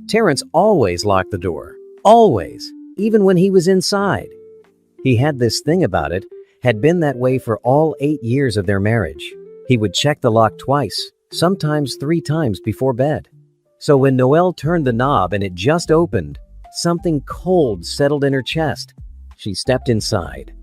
Terrence always locked the door. Always. Even when he was inside. He had this thing about it, had been that way for all 8 years of their marriage. He would check the lock twice, sometimes 3 times before bed. So when Noelle turned the knob and it just opened, something cold settled in her chest. She stepped inside.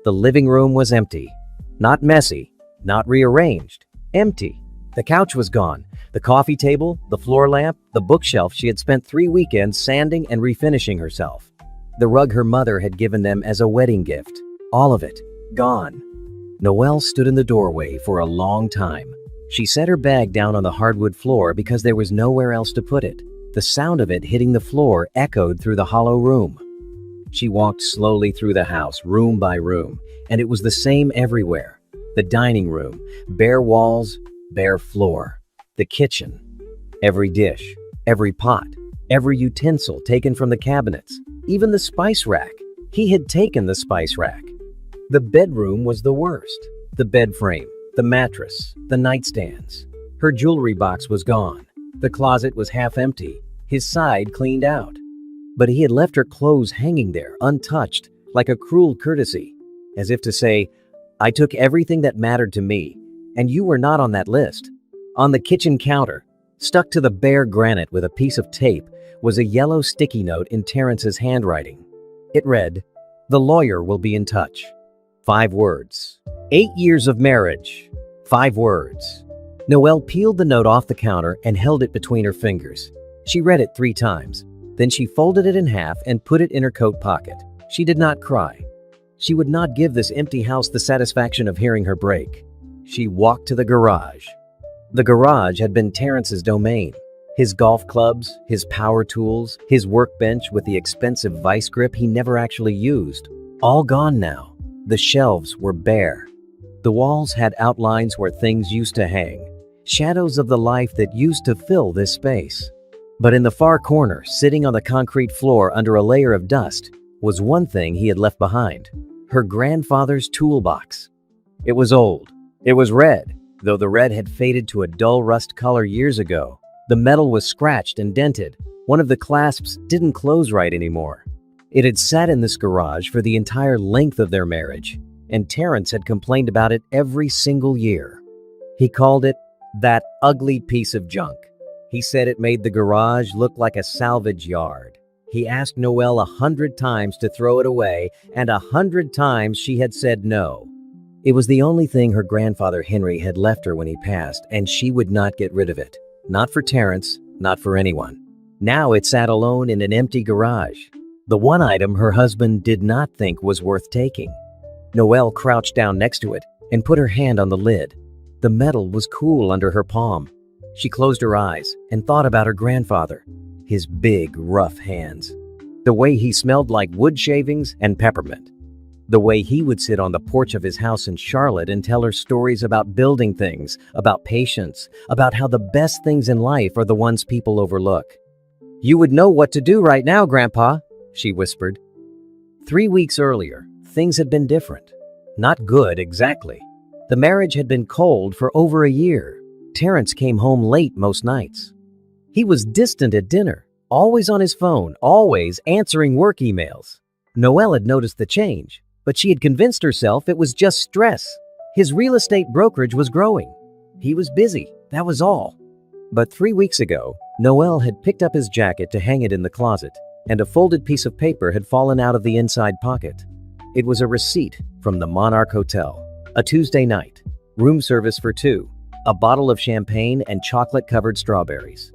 The living room was empty. Not messy, not rearranged. Empty. The couch was gone. The coffee table, the floor lamp, the bookshelf she had spent 3 weekends sanding and refinishing herself. The rug her mother had given them as a wedding gift. All of it. Gone. Noelle stood in the doorway for a long time. She set her bag down on the hardwood floor because there was nowhere else to put it. The sound of it hitting the floor echoed through the hollow room. She walked slowly through the house, room by room, and it was the same everywhere. The dining room, bare walls, bare floor. The kitchen. Every dish, every pot, every utensil taken from the cabinets, even the spice rack. He had taken the spice rack. The bedroom was the worst. The bed frame, the mattress, the nightstands. Her jewelry box was gone. The closet was half empty, his side cleaned out. But he had left her clothes hanging there, untouched, like a cruel courtesy, as if to say, I took everything that mattered to me, and you were not on that list. On the kitchen counter, stuck to the bare granite with a piece of tape, was a yellow sticky note in Terrence's handwriting. It read, "The lawyer will be in touch." 5 words. 8 years of marriage. 5 words. Noelle peeled the note off the counter and held it between her fingers. She read it 3 times. Then she folded it in half and put it in her coat pocket. She did not cry. She would not give this empty house the satisfaction of hearing her break. She walked to the garage. The garage had been Terrence's domain. His golf clubs, his power tools, his workbench with the expensive vice grip he never actually used. All gone now. The shelves were bare. The walls had outlines where things used to hang, shadows of the life that used to fill this space. But in the far corner, sitting on the concrete floor under a layer of dust, was one thing he had left behind. Her grandfather's toolbox. It was old. It was red, though the red had faded to a dull rust color years ago. The metal was scratched and dented. One of the clasps didn't close right anymore. It had sat in this garage for the entire length of their marriage, and Terrence had complained about it every single year. He called it that ugly piece of junk. He said it made the garage look like a salvage yard. He asked Noelle 100 times to throw it away, and 100 times she had said no. It was the only thing her grandfather Henry had left her when he passed, and she would not get rid of it. Not for Terrence, not for anyone. Now it sat alone in an empty garage. The one item her husband did not think was worth taking. Noelle crouched down next to it and put her hand on the lid. The metal was cool under her palm. She closed her eyes and thought about her grandfather, his big, rough hands. The way he smelled like wood shavings and peppermint. The way he would sit on the porch of his house in Charlotte and tell her stories about building things, about patience, about how the best things in life are the ones people overlook. "You would know what to do right now, Grandpa," she whispered. 3 weeks earlier, things had been different. Not good, exactly. The marriage had been cold for over a year. Terrence came home late most nights. He was distant at dinner, always on his phone, always answering work emails. Noelle had noticed the change, but she had convinced herself it was just stress. His real estate brokerage was growing. He was busy, that was all. But 3 weeks ago, Noelle had picked up his jacket to hang it in the closet, and a folded piece of paper had fallen out of the inside pocket. It was a receipt from the Monarch Hotel. A Tuesday night, room service for 2, a bottle of champagne and chocolate-covered strawberries.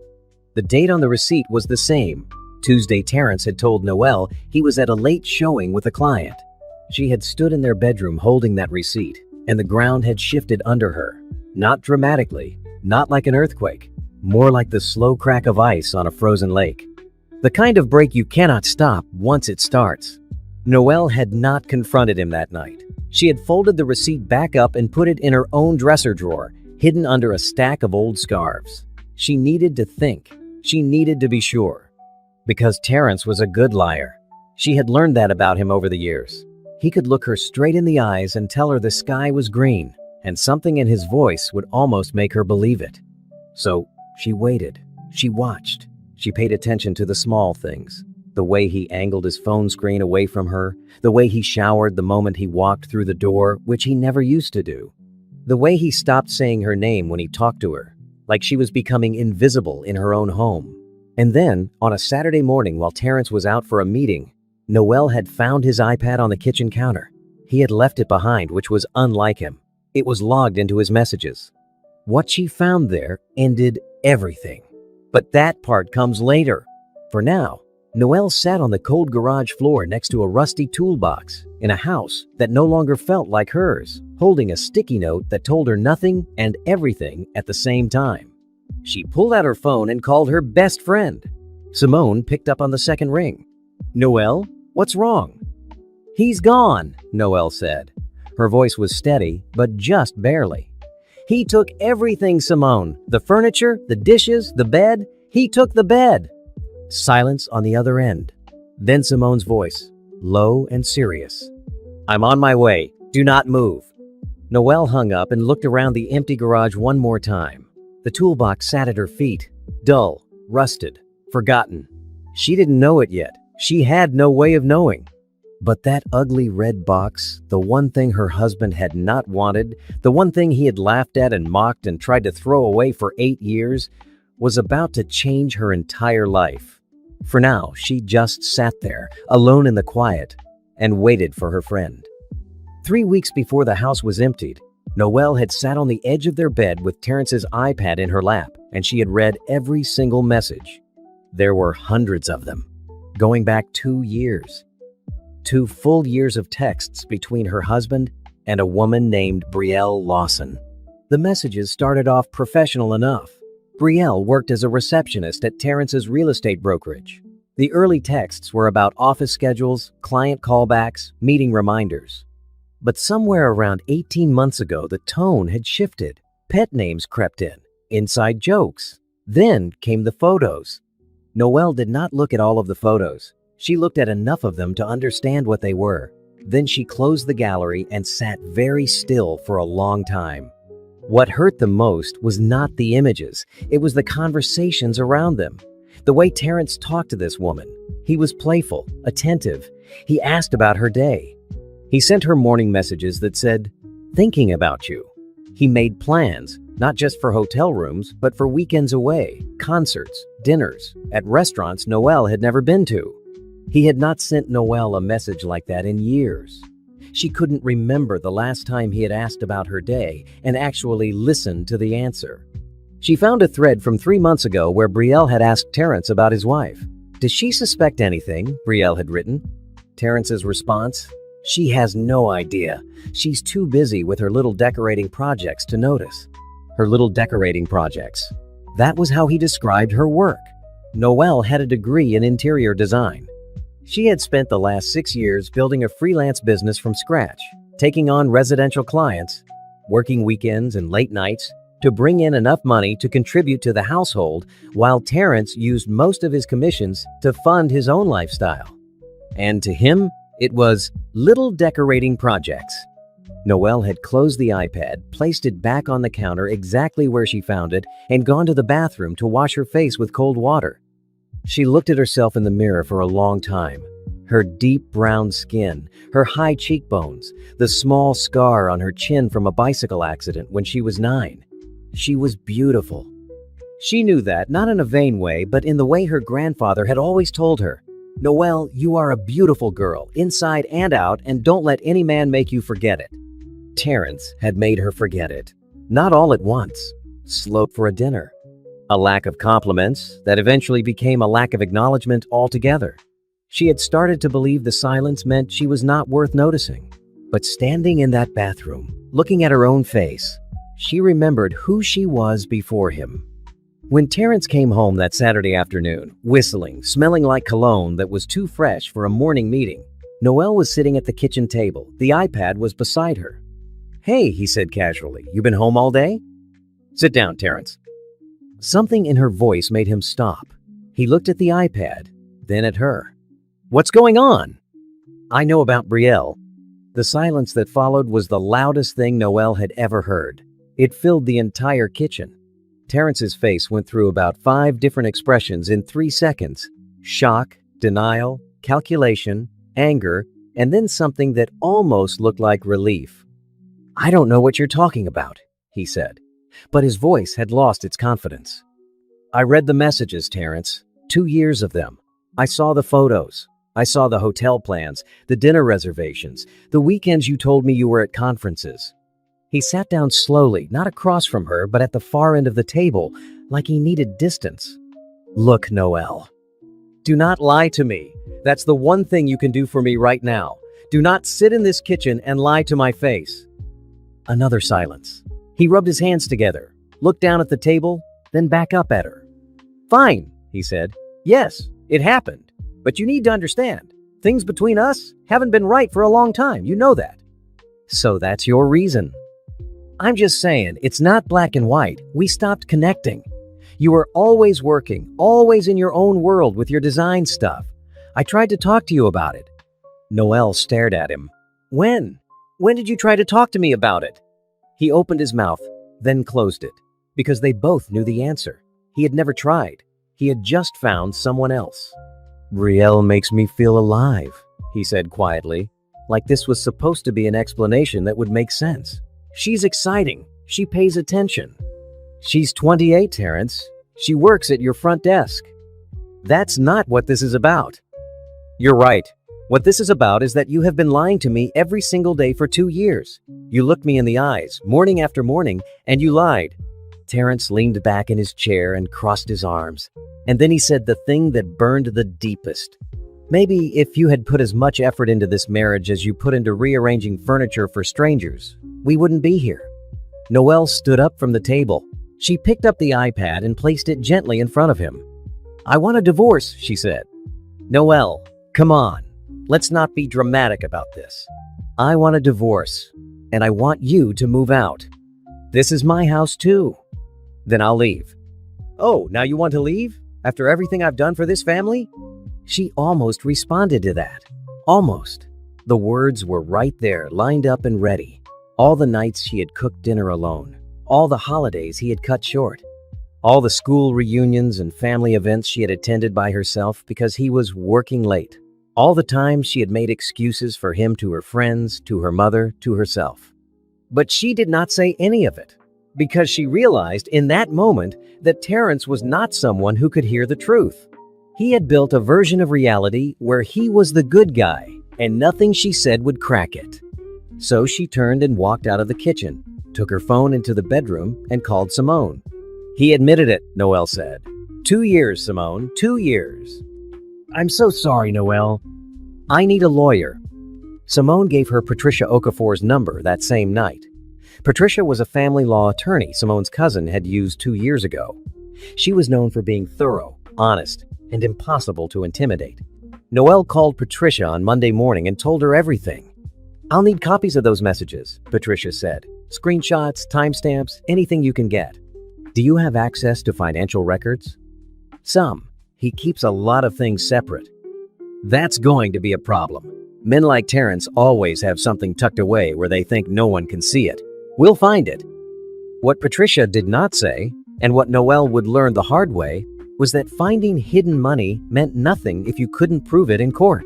The date on the receipt was the same. Tuesday, Terrence had told Noelle he was at a late showing with a client. She had stood in their bedroom holding that receipt, and the ground had shifted under her. Not dramatically, not like an earthquake, more like the slow crack of ice on a frozen lake. The kind of break you cannot stop once it starts. Noelle had not confronted him that night. She had folded the receipt back up and put it in her own dresser drawer, hidden under a stack of old scarves. She needed to think. She needed to be sure. Because Terrence was a good liar. She had learned that about him over the years. He could look her straight in the eyes and tell her the sky was green, and something in his voice would almost make her believe it. So she waited. She watched. She paid attention to the small things. The way he angled his phone screen away from her, the way he showered the moment he walked through the door, which he never used to do. The way he stopped saying her name when he talked to her, like she was becoming invisible in her own home. And then, on a Saturday morning while Terrence was out for a meeting, Noel had found his iPad on the kitchen counter. He had left it behind, which was unlike him. It was logged into his messages. What she found there ended everything. But that part comes later. For now, Noel sat on the cold garage floor next to a rusty toolbox in a house that no longer felt like hers, holding a sticky note that told her nothing and everything at the same time. She pulled out her phone and called her best friend. Simone picked up on the second ring. "Noel, what's wrong?" "He's gone," Noel said. Her voice was steady, but just barely. "He took everything, Simone. The furniture, the dishes, the bed. He took the bed." Silence on the other end. Then Simone's voice, low and serious. "I'm on my way. Do not move." Noel hung up and looked around the empty garage one more time. The toolbox sat at her feet, dull, rusted, forgotten. She didn't know it yet. She had no way of knowing. But that ugly red box, the one thing her husband had not wanted, the one thing he had laughed at and mocked and tried to throw away for 8 years, was about to change her entire life. For now, she just sat there, alone in the quiet, and waited for her friend. 3 weeks before the house was emptied, Noel had sat on the edge of their bed with Terrence's iPad in her lap, and she had read every single message. There were hundreds of them, going back 2 years. 2 full years of texts between her husband and a woman named Brielle Lawson. The messages started off professional enough. Brielle worked as a receptionist at Terrence's real estate brokerage. The early texts were about office schedules, client callbacks, meeting reminders. But somewhere around 18 months ago, the tone had shifted. Pet names crept in, inside jokes. Then came the photos. Noel did not look at all of the photos. She looked at enough of them to understand what they were. Then she closed the gallery and sat very still for a long time. What hurt the most was not the images. It was the conversations around them. The way Terrence talked to this woman. He was playful, attentive. He asked about her day. He sent her morning messages that said, "Thinking about you." He made plans, not just for hotel rooms, but for weekends away, concerts, dinners, at restaurants Noel had never been to. He had not sent Noel a message like that in years. She couldn't remember the last time he had asked about her day and actually listened to the answer. She found a thread from 3 months ago where Brielle had asked Terrence about his wife. "Does she suspect anything?" Brielle had written. Terrence's response, "She has no idea. She's too busy with her little decorating projects to notice." Her little decorating projects. That was how he described her work. Noel had a degree in interior design. She had spent the last 6 years building a freelance business from scratch, taking on residential clients, working weekends and late nights to bring in enough money to contribute to the household, while Terrence used most of his commissions to fund his own lifestyle. And to him, it was little decorating projects. Noel had closed the iPad, placed it back on the counter exactly where she found it, and gone to the bathroom to wash her face with cold water. She looked at herself in the mirror for a long time. Her deep brown skin, her high cheekbones, the small scar on her chin from a bicycle accident when she was 9. She was beautiful. She knew that, not in a vain way, but in the way her grandfather had always told her. "Noel, you are a beautiful girl, inside and out, and don't let any man make you forget it." Terrence had made her forget it. Not all at once. Slow for a dinner. A lack of compliments that eventually became a lack of acknowledgement altogether. She had started to believe the silence meant she was not worth noticing. But standing in that bathroom, looking at her own face, she remembered who she was before him. When Terrence came home that Saturday afternoon, whistling, smelling like cologne that was too fresh for a morning meeting, Noel was sitting at the kitchen table. The iPad was beside her. "Hey," he said casually, "you been home all day?" "Sit down, Terrence." Something in her voice made him stop. He looked at the iPad, then at her. "What's going on?" "I know about Brielle." The silence that followed was the loudest thing Noel had ever heard. It filled the entire kitchen. Terrence's face went through about 5 different expressions in 3 seconds. Shock, denial, calculation, anger, and then something that almost looked like relief. "I don't know what you're talking about," he said, but his voice had lost its confidence. "I read the messages, Terrence. 2 years of them. I saw the photos. I saw the hotel plans, the dinner reservations, the weekends you told me you were at conferences." He sat down slowly, not across from her, but at the far end of the table, like he needed distance. "Look, Noelle. Do not lie to me. That's the one thing you can do for me right now. Do not sit in this kitchen and lie to my face." Another silence. He rubbed his hands together, looked down at the table, then back up at her. "Fine," he said. "Yes, it happened. But you need to understand, things between us haven't been right for a long time. You know that." "So that's your reason." "I'm just saying, it's not black and white. We stopped connecting. You were always working, always in your own world with your design stuff. I tried to talk to you about it." Noelle stared at him. "When? When did you try to talk to me about it?" He opened his mouth, then closed it, because they both knew the answer. He had never tried. He had just found someone else. "Brielle makes me feel alive," he said quietly, like this was supposed to be an explanation that would make sense. "She's exciting. She pays attention. She's 28, Terrence. She works at your front desk." "That's not what this is about." "You're right. What this is about is that you have been lying to me every single day for 2 years. You looked me in the eyes, morning after morning, and you lied." Terrence leaned back in his chair and crossed his arms. And then he said the thing that burned the deepest. "Maybe if you had put as much effort into this marriage as you put into rearranging furniture for strangers, we wouldn't be here." Noelle stood up from the table. She picked up the iPad and placed it gently in front of him. "I want a divorce," she said. "Noelle, come on. Let's not be dramatic about this. I want a divorce, and I want you to move out. This is my house too." "Then I'll leave." "Oh, now you want to leave? After everything I've done for this family?" She almost responded to that. Almost. The words were right there, lined up and ready. All the nights she had cooked dinner alone. All the holidays he had cut short. All the school reunions and family events she had attended by herself because he was working late. All the times she had made excuses for him to her friends, to her mother, to herself. But she did not say any of it, because she realized in that moment that Terrence was not someone who could hear the truth. He had built a version of reality where he was the good guy, and nothing she said would crack it. So she turned and walked out of the kitchen, took her phone into the bedroom, and called Simone. "He admitted it," Noelle said. 2 years, Simone, 2 years." "I'm so sorry, Noelle. I need a lawyer." Simone gave her Patricia Okafor's number that same night. Patricia was a family law attorney Simone's cousin had used 2 years ago. She was known for being thorough, honest, and impossible to intimidate. Noelle called Patricia on Monday morning and told her everything. "I'll need copies of those messages," Patricia said. "Screenshots, timestamps, anything you can get." "Do you have access to financial records?" "Some. He keeps a lot of things separate." "That's going to be a problem. Men like Terrence always have something tucked away where they think no one can see it. We'll find it." What Patricia did not say, and what Noelle would learn the hard way, was that finding hidden money meant nothing if you couldn't prove it in court.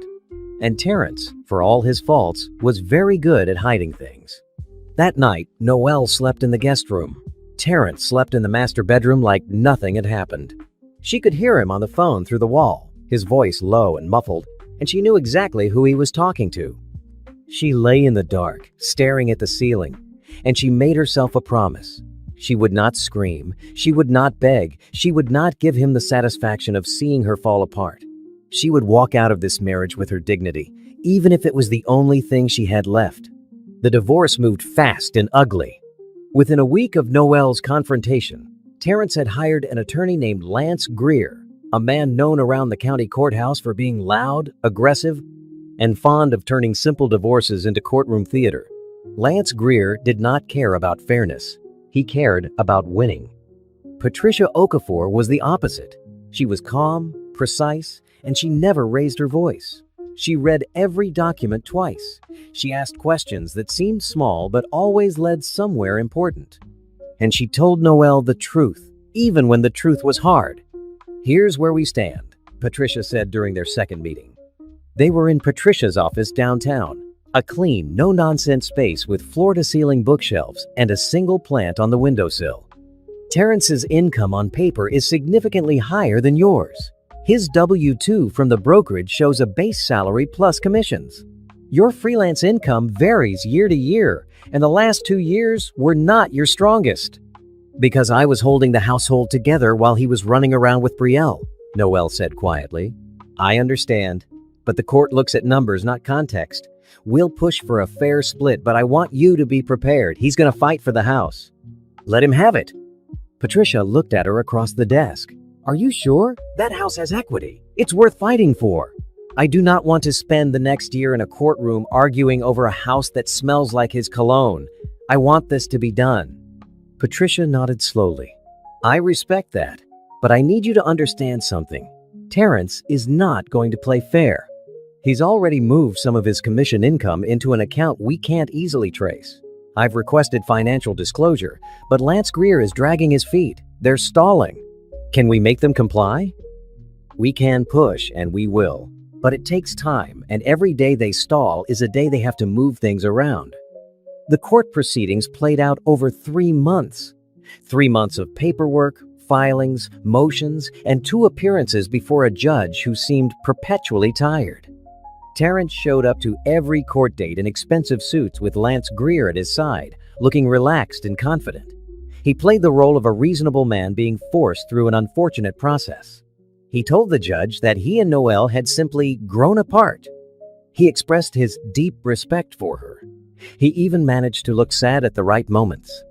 And Terrence, for all his faults, was very good at hiding things. That night, Noelle slept in the guest room. Terrence slept in the master bedroom like nothing had happened. She could hear him on the phone through the wall, his voice low and muffled, and she knew exactly who he was talking to. She lay in the dark, staring at the ceiling, and she made herself a promise. She would not scream, she would not beg, she would not give him the satisfaction of seeing her fall apart. She would walk out of this marriage with her dignity, even if it was the only thing she had left. The divorce moved fast and ugly. Within a week of Noelle's confrontation, Terrence had hired an attorney named Lance Greer, a man known around the county courthouse for being loud, aggressive, and fond of turning simple divorces into courtroom theater. Lance Greer did not care about fairness. He cared about winning. Patricia Okafor was the opposite. She was calm, precise, and she never raised her voice. She read every document twice. She asked questions that seemed small but always led somewhere important. And she told Noelle the truth, even when the truth was hard. "Here's where we stand," Patricia said during their second meeting. They were in Patricia's office downtown, a clean, no-nonsense space with floor-to-ceiling bookshelves and a single plant on the windowsill. "Terrence's income on paper is significantly higher than yours. His W-2 from the brokerage shows a base salary plus commissions. Your freelance income varies year to year, and the last 2 years were not your strongest." "Because I was holding the household together while he was running around with Brielle," Noelle said quietly. "I understand, but the court looks at numbers, not context. We'll push for a fair split, but I want you to be prepared. He's going to fight for the house." "Let him have it." Patricia looked at her across the desk. "Are you sure? That house has equity. It's worth fighting for." "I do not want to spend the next year in a courtroom arguing over a house that smells like his cologne. I want this to be done." Patricia nodded slowly. "I respect that, but I need you to understand something. Terrence is not going to play fair. He's already moved some of his commission income into an account we can't easily trace. I've requested financial disclosure, but Lance Greer is dragging his feet. They're stalling. Can we make them comply?" "We can push, and we will. But it takes time, and every day they stall is a day they have to move things around." The court proceedings played out over 3 months. 3 months of paperwork, filings, motions, and 2 appearances before a judge who seemed perpetually tired. Terrence showed up to every court date in expensive suits with Lance Greer at his side, looking relaxed and confident. He played the role of a reasonable man being forced through an unfortunate process. He told the judge that he and Noelle had simply grown apart. He expressed his deep respect for her. He even managed to look sad at the right moments.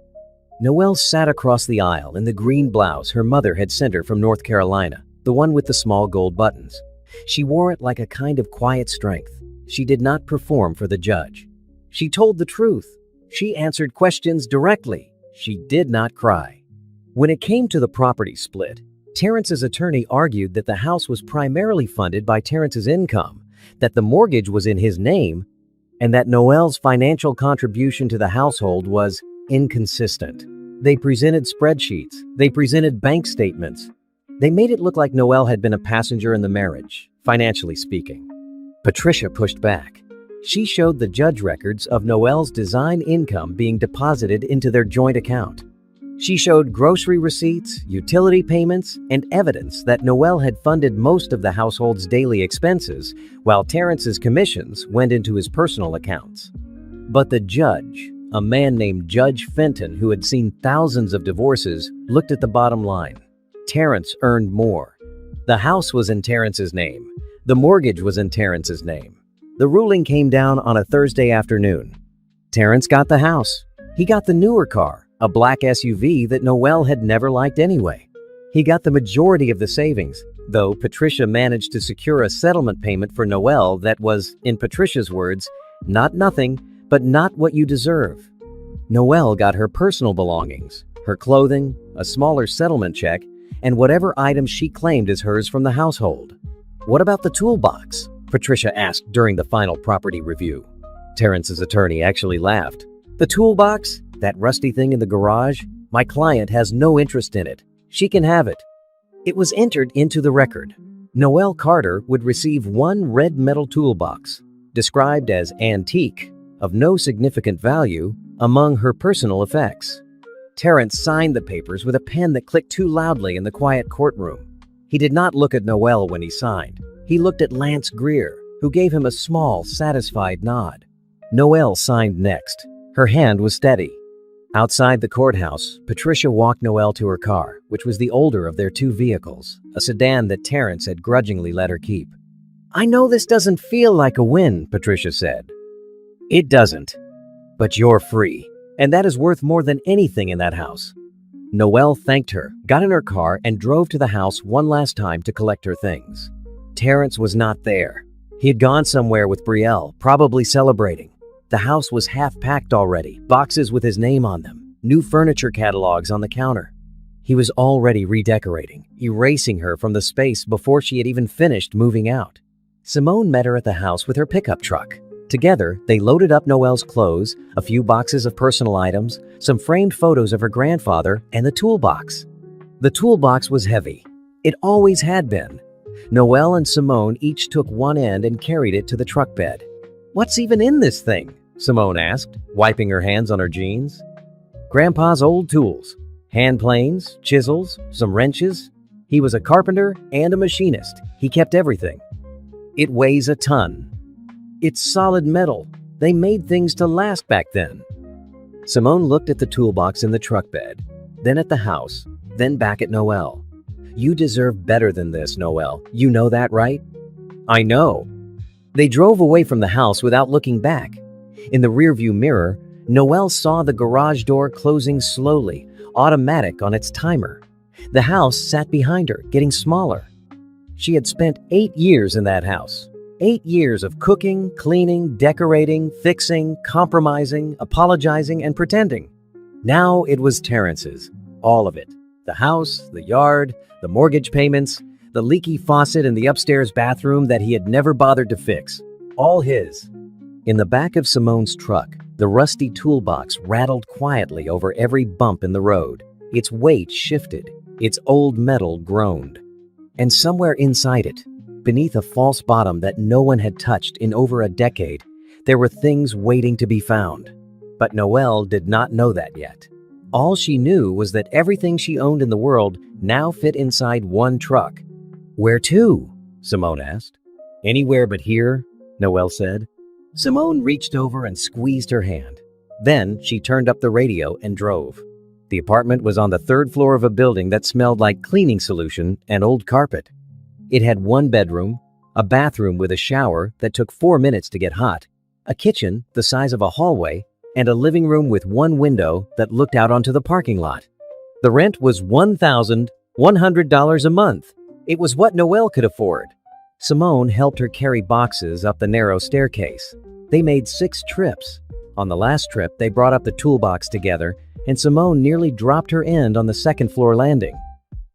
Noelle sat across the aisle in the green blouse her mother had sent her from North Carolina, the one with the small gold buttons. She wore it like a kind of quiet strength. She did not perform for the judge. She told the truth. She answered questions directly. She did not cry. When it came to the property split, Terrence's attorney argued that the house was primarily funded by Terrence's income, that the mortgage was in his name, and that Noelle's financial contribution to the household was inconsistent. They presented spreadsheets. They presented bank statements. They made it look like Noelle had been a passenger in the marriage, financially speaking. Patricia pushed back. She showed the judge records of Noelle's design income being deposited into their joint account. She showed grocery receipts, utility payments, and evidence that Noelle had funded most of the household's daily expenses, while Terrence's commissions went into his personal accounts. But the judge, a man named Judge Fenton who had seen thousands of divorces, looked at the bottom line. Terrence earned more. The house was in Terrence's name. The mortgage was in Terrence's name. The ruling came down on a Thursday afternoon. Terrence got the house. He got the newer car, a black SUV that Noelle had never liked anyway. He got the majority of the savings, though Patricia managed to secure a settlement payment for Noelle that was, in Patricia's words, not nothing, but not what you deserve. Noelle got her personal belongings, her clothing, a smaller settlement check, and whatever items she claimed as hers from the household. "What about the toolbox?" Patricia asked during the final property review. Terrence's attorney actually laughed. "The toolbox? That rusty thing in the garage? My client has no interest in it. She can have it." It was entered into the record. Noelle Carter would receive one red metal toolbox, described as antique, of no significant value, among her personal effects. Terrence signed the papers with a pen that clicked too loudly in the quiet courtroom. He did not look at Noelle when he signed. He looked at Lance Greer, who gave him a small, satisfied nod. Noelle signed next. Her hand was steady. Outside the courthouse, Patricia walked Noelle to her car, which was the older of their 2 vehicles, a sedan that Terrence had grudgingly let her keep. "I know this doesn't feel like a win," Patricia said. "It doesn't. But you're free, and that is worth more than anything in that house." Noelle thanked her, got in her car, and drove to the house one last time to collect her things. Terrence was not there. He had gone somewhere with Brielle, probably celebrating. The house was half-packed already, boxes with his name on them, new furniture catalogs on the counter. He was already redecorating, erasing her from the space before she had even finished moving out. Simone met her at the house with her pickup truck. Together, they loaded up Noelle's clothes, a few boxes of personal items, some framed photos of her grandfather, and the toolbox. The toolbox was heavy. It always had been. Noelle and Simone each took one end and carried it to the truck bed. "What's even in this thing?" Simone asked, wiping her hands on her jeans. "Grandpa's old tools. Hand planes, chisels, some wrenches. He was a carpenter and a machinist. He kept everything." "It weighs a ton." "It's solid metal. They made things to last back then." Simone looked at the toolbox in the truck bed, then at the house, then back at Noelle. "You deserve better than this, Noelle. You know that, right?" "I know." They drove away from the house without looking back. In the rearview mirror, Noelle saw the garage door closing slowly, automatic on its timer. The house sat behind her, getting smaller. She had spent 8 years in that house. 8 years of cooking, cleaning, decorating, fixing, compromising, apologizing, and pretending. Now it was Terrence's. All of it. The house, the yard, the mortgage payments, the leaky faucet in the upstairs bathroom that he had never bothered to fix. All his. In the back of Simone's truck, the rusty toolbox rattled quietly over every bump in the road. Its weight shifted. Its old metal groaned. And somewhere inside it, beneath a false bottom that no one had touched in over a decade, there were things waiting to be found. But Noelle did not know that yet. All she knew was that everything she owned in the world now fit inside one truck. "Where to?" Simone asked. "Anywhere but here," Noelle said. Simone reached over and squeezed her hand. Then she turned up the radio and drove. The apartment was on the 3rd floor of a building that smelled like cleaning solution and old carpet. It had 1 bedroom, a bathroom with a shower that took 4 minutes to get hot, a kitchen the size of a hallway, and a living room with 1 window that looked out onto the parking lot. The rent was $1,100 a month. It was what Noelle could afford. Simone helped her carry boxes up the narrow staircase. They made 6 trips. On the last trip, they brought up the toolbox together, and Simone nearly dropped her end on the 2nd floor landing.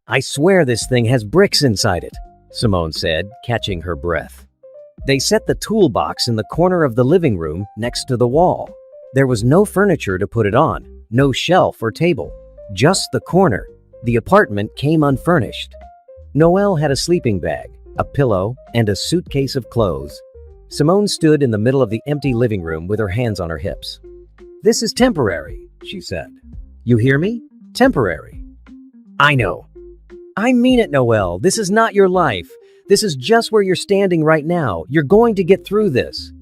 "I swear this thing has bricks inside it," Simone said, catching her breath. They set the toolbox in the corner of the living room next to the wall. There was no furniture to put it on, no shelf or table, just the corner. The apartment came unfurnished. Noelle had a sleeping bag, a pillow, and a suitcase of clothes. Simone stood in the middle of the empty living room with her hands on her hips. "This is temporary," she said. "You hear me? Temporary." "I know." "I mean it, Noelle. This is not your life. This is just where you're standing right now. You're going to get through this."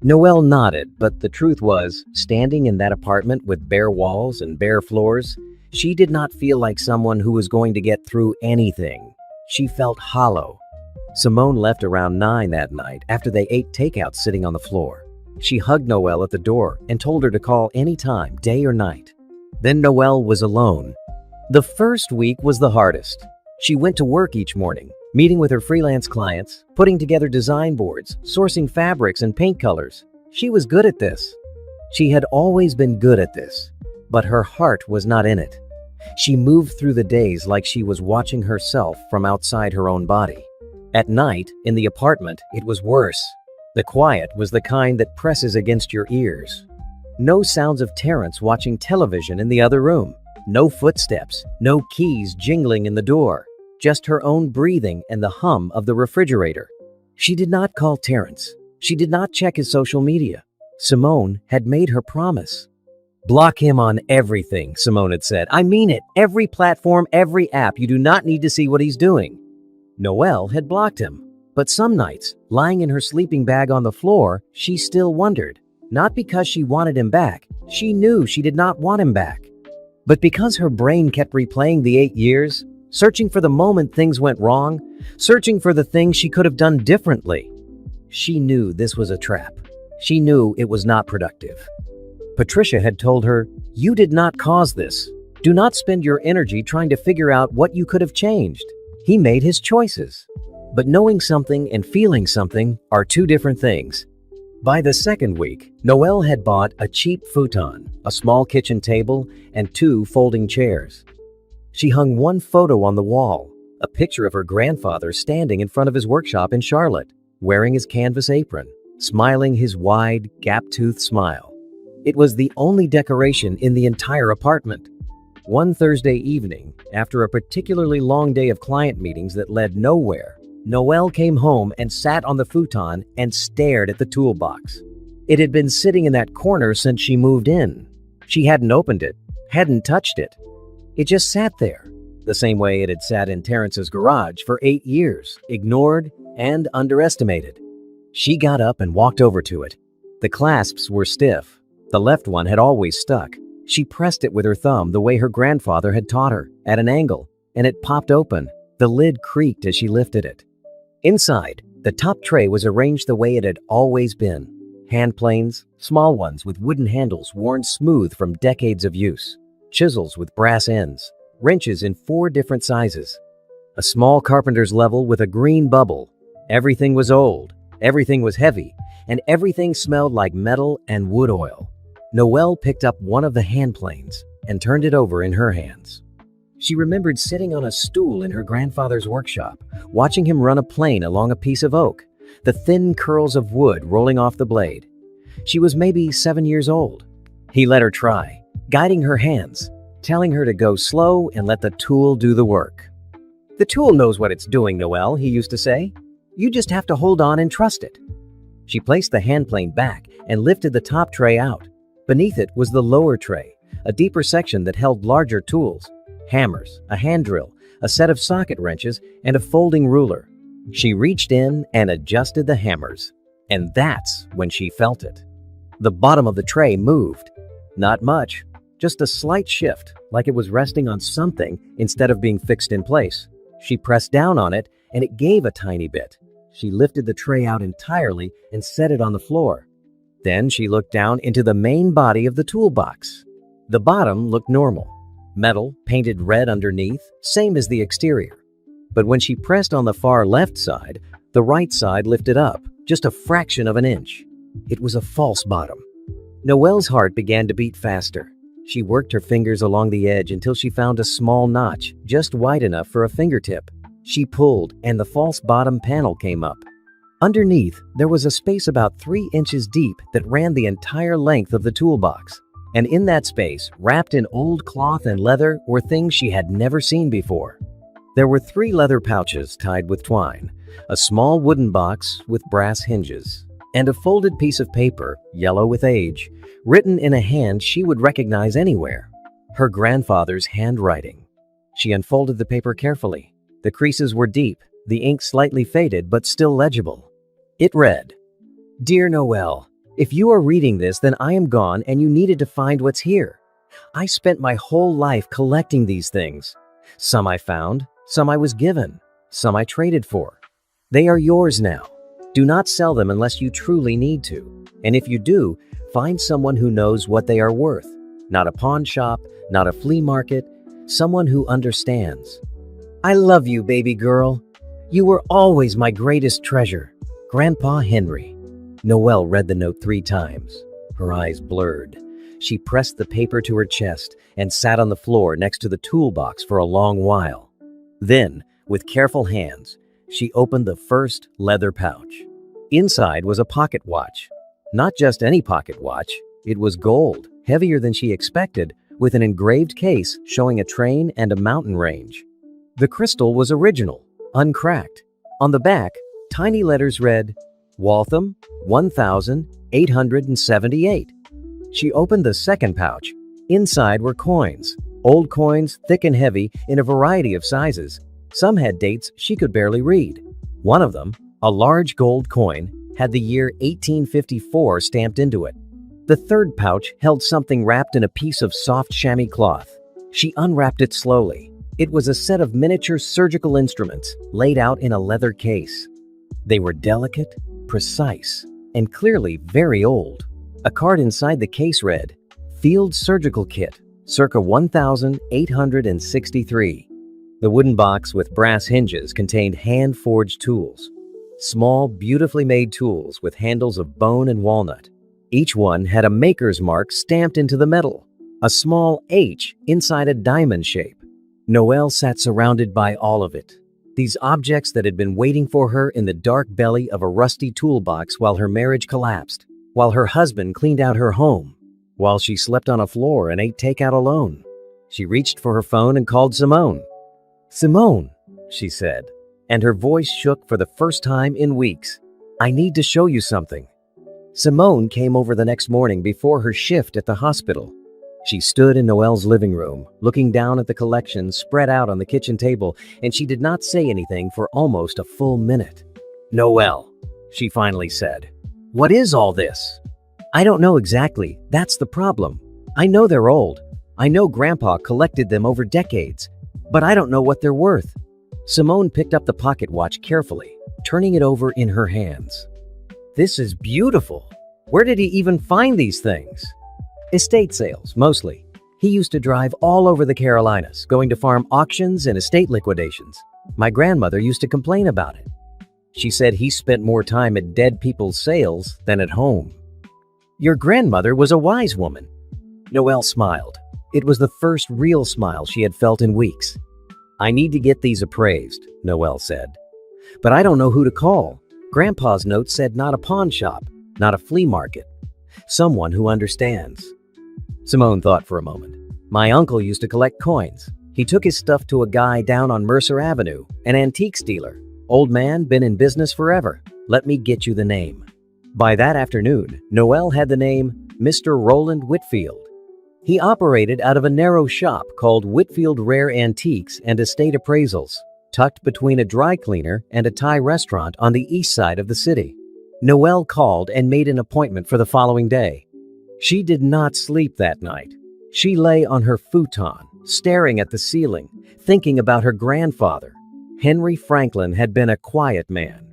Noelle nodded, but the truth was, standing in that apartment with bare walls and bare floors, she did not feel like someone who was going to get through anything. She felt hollow. Simone left around 9 that night after they ate takeout sitting on the floor. She hugged Noelle at the door and told her to call anytime, day or night. Then Noelle was alone. The first week was the hardest. She went to work each morning, meeting with her freelance clients, putting together design boards, sourcing fabrics and paint colors. She was good at this. She had always been good at this, but her heart was not in it. She moved through the days like she was watching herself from outside her own body. At night, in the apartment, it was worse. The quiet was the kind that presses against your ears. No sounds of Terrence watching television in the other room. No footsteps, no keys jingling in the door. Just her own breathing and the hum of the refrigerator. She did not call Terrence. She did not check his social media. Simone had made her promise. "Block him on everything," Simone had said. "I mean it. Every platform, every app. You do not need to see what he's doing." Noelle had blocked him. But some nights, lying in her sleeping bag on the floor, she still wondered. Not because she wanted him back. She knew she did not want him back. But because her brain kept replaying the 8 years, searching for the moment things went wrong, searching for the things she could have done differently. She knew this was a trap. She knew it was not productive. Patricia had told her, "You did not cause this. Do not spend your energy trying to figure out what you could have changed." He made his choices. But knowing something and feeling something are 2 different things. By the 2nd week, Noelle had bought a cheap futon, a small kitchen table, and 2 folding chairs. She hung 1 photo on the wall, a picture of her grandfather standing in front of his workshop in Charlotte, wearing his canvas apron, smiling his wide, gap-toothed smile. It was the only decoration in the entire apartment. One Thursday evening, after a particularly long day of client meetings that led nowhere, Noelle came home and sat on the futon and stared at the toolbox. It had been sitting in that corner since she moved in. She hadn't opened it, hadn't touched it. It just sat there, the same way it had sat in Terrence's garage for 8 years, ignored and underestimated. She got up and walked over to it. The clasps were stiff. The left one had always stuck. She pressed it with her thumb the way her grandfather had taught her, at an angle, and it popped open. The lid creaked as she lifted it. Inside, the top tray was arranged the way it had always been. Hand planes, small ones with wooden handles worn smooth from decades of use, chisels with brass ends, wrenches in 4 different sizes, a small carpenter's level with a green bubble. Everything was old, everything was heavy, and everything smelled like metal and wood oil. Noelle picked up one of the hand planes and turned it over in her hands. She remembered sitting on a stool in her grandfather's workshop, watching him run a plane along a piece of oak, the thin curls of wood rolling off the blade. She was maybe 7 years old. He let her try, guiding her hands, telling her to go slow and let the tool do the work. "The tool knows what it's doing, Noelle," he used to say. "You just have to hold on and trust it." She placed the hand plane back and lifted the top tray out. Beneath it was the lower tray, a deeper section that held larger tools, hammers, a hand drill, a set of socket wrenches, and a folding ruler. She reached in and adjusted the hammers, and that's when she felt it. The bottom of the tray moved. Not much, just a slight shift, like it was resting on something instead of being fixed in place. She pressed down on it, and it gave a tiny bit. She lifted the tray out entirely and set it on the floor. Then she looked down into the main body of the toolbox. The bottom looked normal. Metal, painted red underneath, same as the exterior. But when she pressed on the far left side, the right side lifted up, just a fraction of an inch. It was a false bottom. Noelle's heart began to beat faster. She worked her fingers along the edge until she found a small notch, just wide enough for a fingertip. She pulled, and the false bottom panel came up. Underneath, there was a space about 3 inches deep that ran the entire length of the toolbox. And in that space, wrapped in old cloth and leather, were things she had never seen before. There were 3 leather pouches tied with twine, a small wooden box with brass hinges, and a folded piece of paper, yellow with age, written in a hand she would recognize anywhere. Her grandfather's handwriting. She unfolded the paper carefully. The creases were deep, the ink slightly faded but still legible. It read, "Dear Noelle, if you are reading this, then I am gone and you needed to find what's here. I spent my whole life collecting these things. Some I found, some I was given, some I traded for. They are yours now. Do not sell them unless you truly need to. And if you do, find someone who knows what they are worth. Not a pawn shop, not a flea market, someone who understands. I love you, baby girl. You were always my greatest treasure. Grandpa Henry." Noelle read the note 3 times. Her eyes blurred. She pressed the paper to her chest and sat on the floor next to the toolbox for a long while. Then, with careful hands, she opened the first leather pouch. Inside was a pocket watch. Not just any pocket watch. It was gold, heavier than she expected, with an engraved case showing a train and a mountain range. The crystal was original, uncracked. On the back, tiny letters read, "Waltham, 1878. She opened the second pouch. Inside were coins, old coins, thick and heavy, in a variety of sizes. Some had dates she could barely read. One of them, a large gold coin, had the year 1854 stamped into it. The third pouch held something wrapped in a piece of soft chamois cloth. She unwrapped it slowly. It was a set of miniature surgical instruments laid out in a leather case. They were delicate, precise, and clearly very old. A card inside the case read, "Field Surgical Kit, circa 1863. The wooden box with brass hinges contained hand-forged tools. Small, beautifully made tools with handles of bone and walnut. Each one had a maker's mark stamped into the metal, a small H inside a diamond shape. Noelle sat surrounded by all of it. These objects that had been waiting for her in the dark belly of a rusty toolbox while her marriage collapsed, while her husband cleaned out her home, while she slept on a floor and ate takeout alone. She reached for her phone and called Simone. "Simone," she said, and her voice shook for the first time in weeks. "I need to show you something." Simone came over the next morning before her shift at the hospital. She stood in Noelle's living room, looking down at the collection spread out on the kitchen table, and she did not say anything for almost a full minute. "Noelle," she finally said, "what is all this?" "I don't know exactly. That's the problem. I know they're old. I know Grandpa collected them over decades, but I don't know what they're worth." Simone picked up the pocket watch carefully, turning it over in her hands. "This is beautiful. Where did he even find these things?" "Estate sales, mostly. He used to drive all over the Carolinas, going to farm auctions and estate liquidations. My grandmother used to complain about it. She said he spent more time at dead people's sales than at home." "Your grandmother was a wise woman." Noelle smiled. It was the first real smile she had felt in weeks. "I need to get these appraised," Noelle said. "But I don't know who to call. Grandpa's note said not a pawn shop, not a flea market. Someone who understands." Simone thought for a moment. "My uncle used to collect coins. He took his stuff to a guy down on Mercer Avenue, an antiques dealer. Old man, been in business forever. Let me get you the name." By that afternoon, Noelle had the name Mr. Roland Whitfield. He operated out of a narrow shop called Whitfield Rare Antiques and Estate Appraisals, tucked between a dry cleaner and a Thai restaurant on the east side of the city. Noelle called and made an appointment for the following day. She did not sleep that night. She lay on her futon, staring at the ceiling, thinking about her grandfather. Henry Franklin had been a quiet man.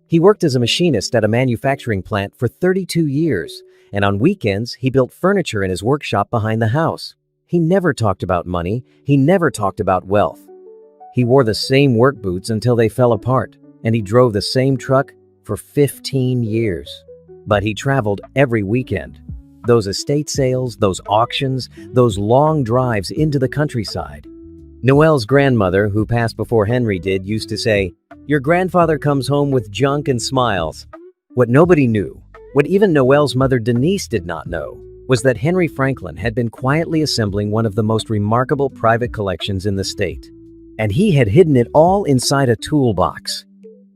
He worked as a machinist at a manufacturing plant for 32 years, and on weekends he built furniture in his workshop behind the house. He never talked about money. He never talked about wealth. He wore the same work boots until they fell apart, and he drove the same truck for 15 years. But he traveled every weekend. Those estate sales, those auctions, those long drives into the countryside. Noelle's grandmother, who passed before Henry did, used to say, "Your grandfather comes home with junk and smiles." What nobody knew, what even Noelle's mother Denise did not know, was that Henry Franklin had been quietly assembling one of the most remarkable private collections in the state. And he had hidden it all inside a toolbox.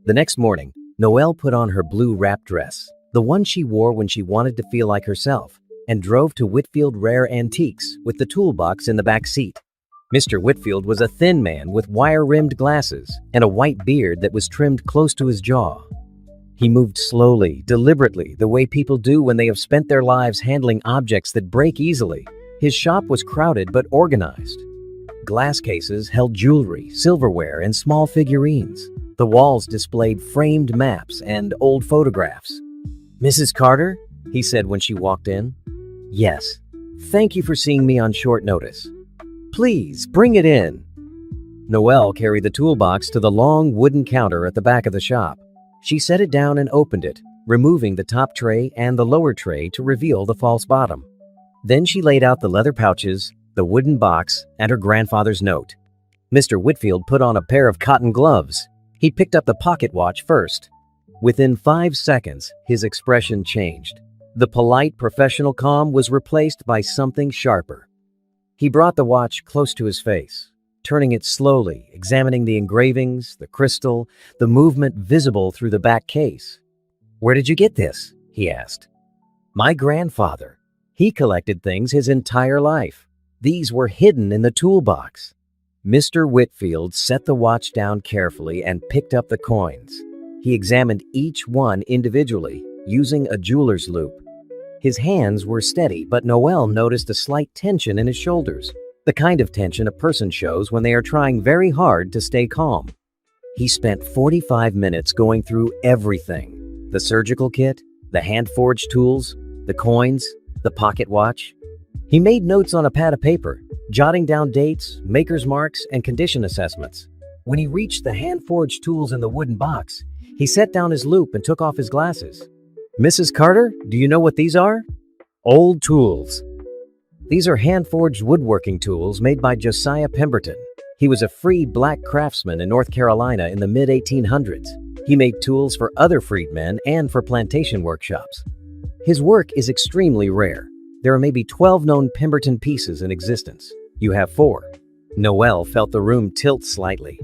The next morning, Noelle put on her blue wrap dress, the one she wore when she wanted to feel like herself, and drove to Whitfield Rare Antiques with the toolbox in the back seat. Mr. Whitfield was a thin man with wire-rimmed glasses and a white beard that was trimmed close to his jaw. He moved slowly, deliberately, the way people do when they have spent their lives handling objects that break easily. His shop was crowded but organized. Glass cases held jewelry, silverware, and small figurines. The walls displayed framed maps and old photographs. "Mrs. Carter?" he said when she walked in. "Yes. Thank you for seeing me on short notice. Please, bring it in." Noelle carried the toolbox to the long wooden counter at the back of the shop. She set it down and opened it, removing the top tray and the lower tray to reveal the false bottom. Then she laid out the leather pouches, the wooden box, and her grandfather's note. Mr. Whitfield put on a pair of cotton gloves. He picked up the pocket watch first. Within 5 seconds, his expression changed. The polite, professional calm was replaced by something sharper. He brought the watch close to his face, turning it slowly, examining the engravings, the crystal, the movement visible through the back case. "Where did you get this?" he asked. "My grandfather. He collected things his entire life. These were hidden in the toolbox." Mr. Whitfield set the watch down carefully and picked up the coins. He examined each one individually, using a jeweler's loupe. His hands were steady, but Noelle noticed a slight tension in his shoulders, the kind of tension a person shows when they are trying very hard to stay calm. He spent 45 minutes going through everything: the surgical kit, the hand-forged tools, the coins, the pocket watch. He made notes on a pad of paper, jotting down dates, maker's marks, and condition assessments. When he reached the hand-forged tools in the wooden box, he set down his loupe and took off his glasses. "Mrs. Carter, do you know what these are?" "Old tools." "These are hand-forged woodworking tools made by Josiah Pemberton. He was a free black craftsman in North Carolina in the mid-1800s. He made tools for other freedmen and for plantation workshops. His work is extremely rare. There are maybe 12 known Pemberton pieces in existence. You have 4. Noelle felt the room tilt slightly.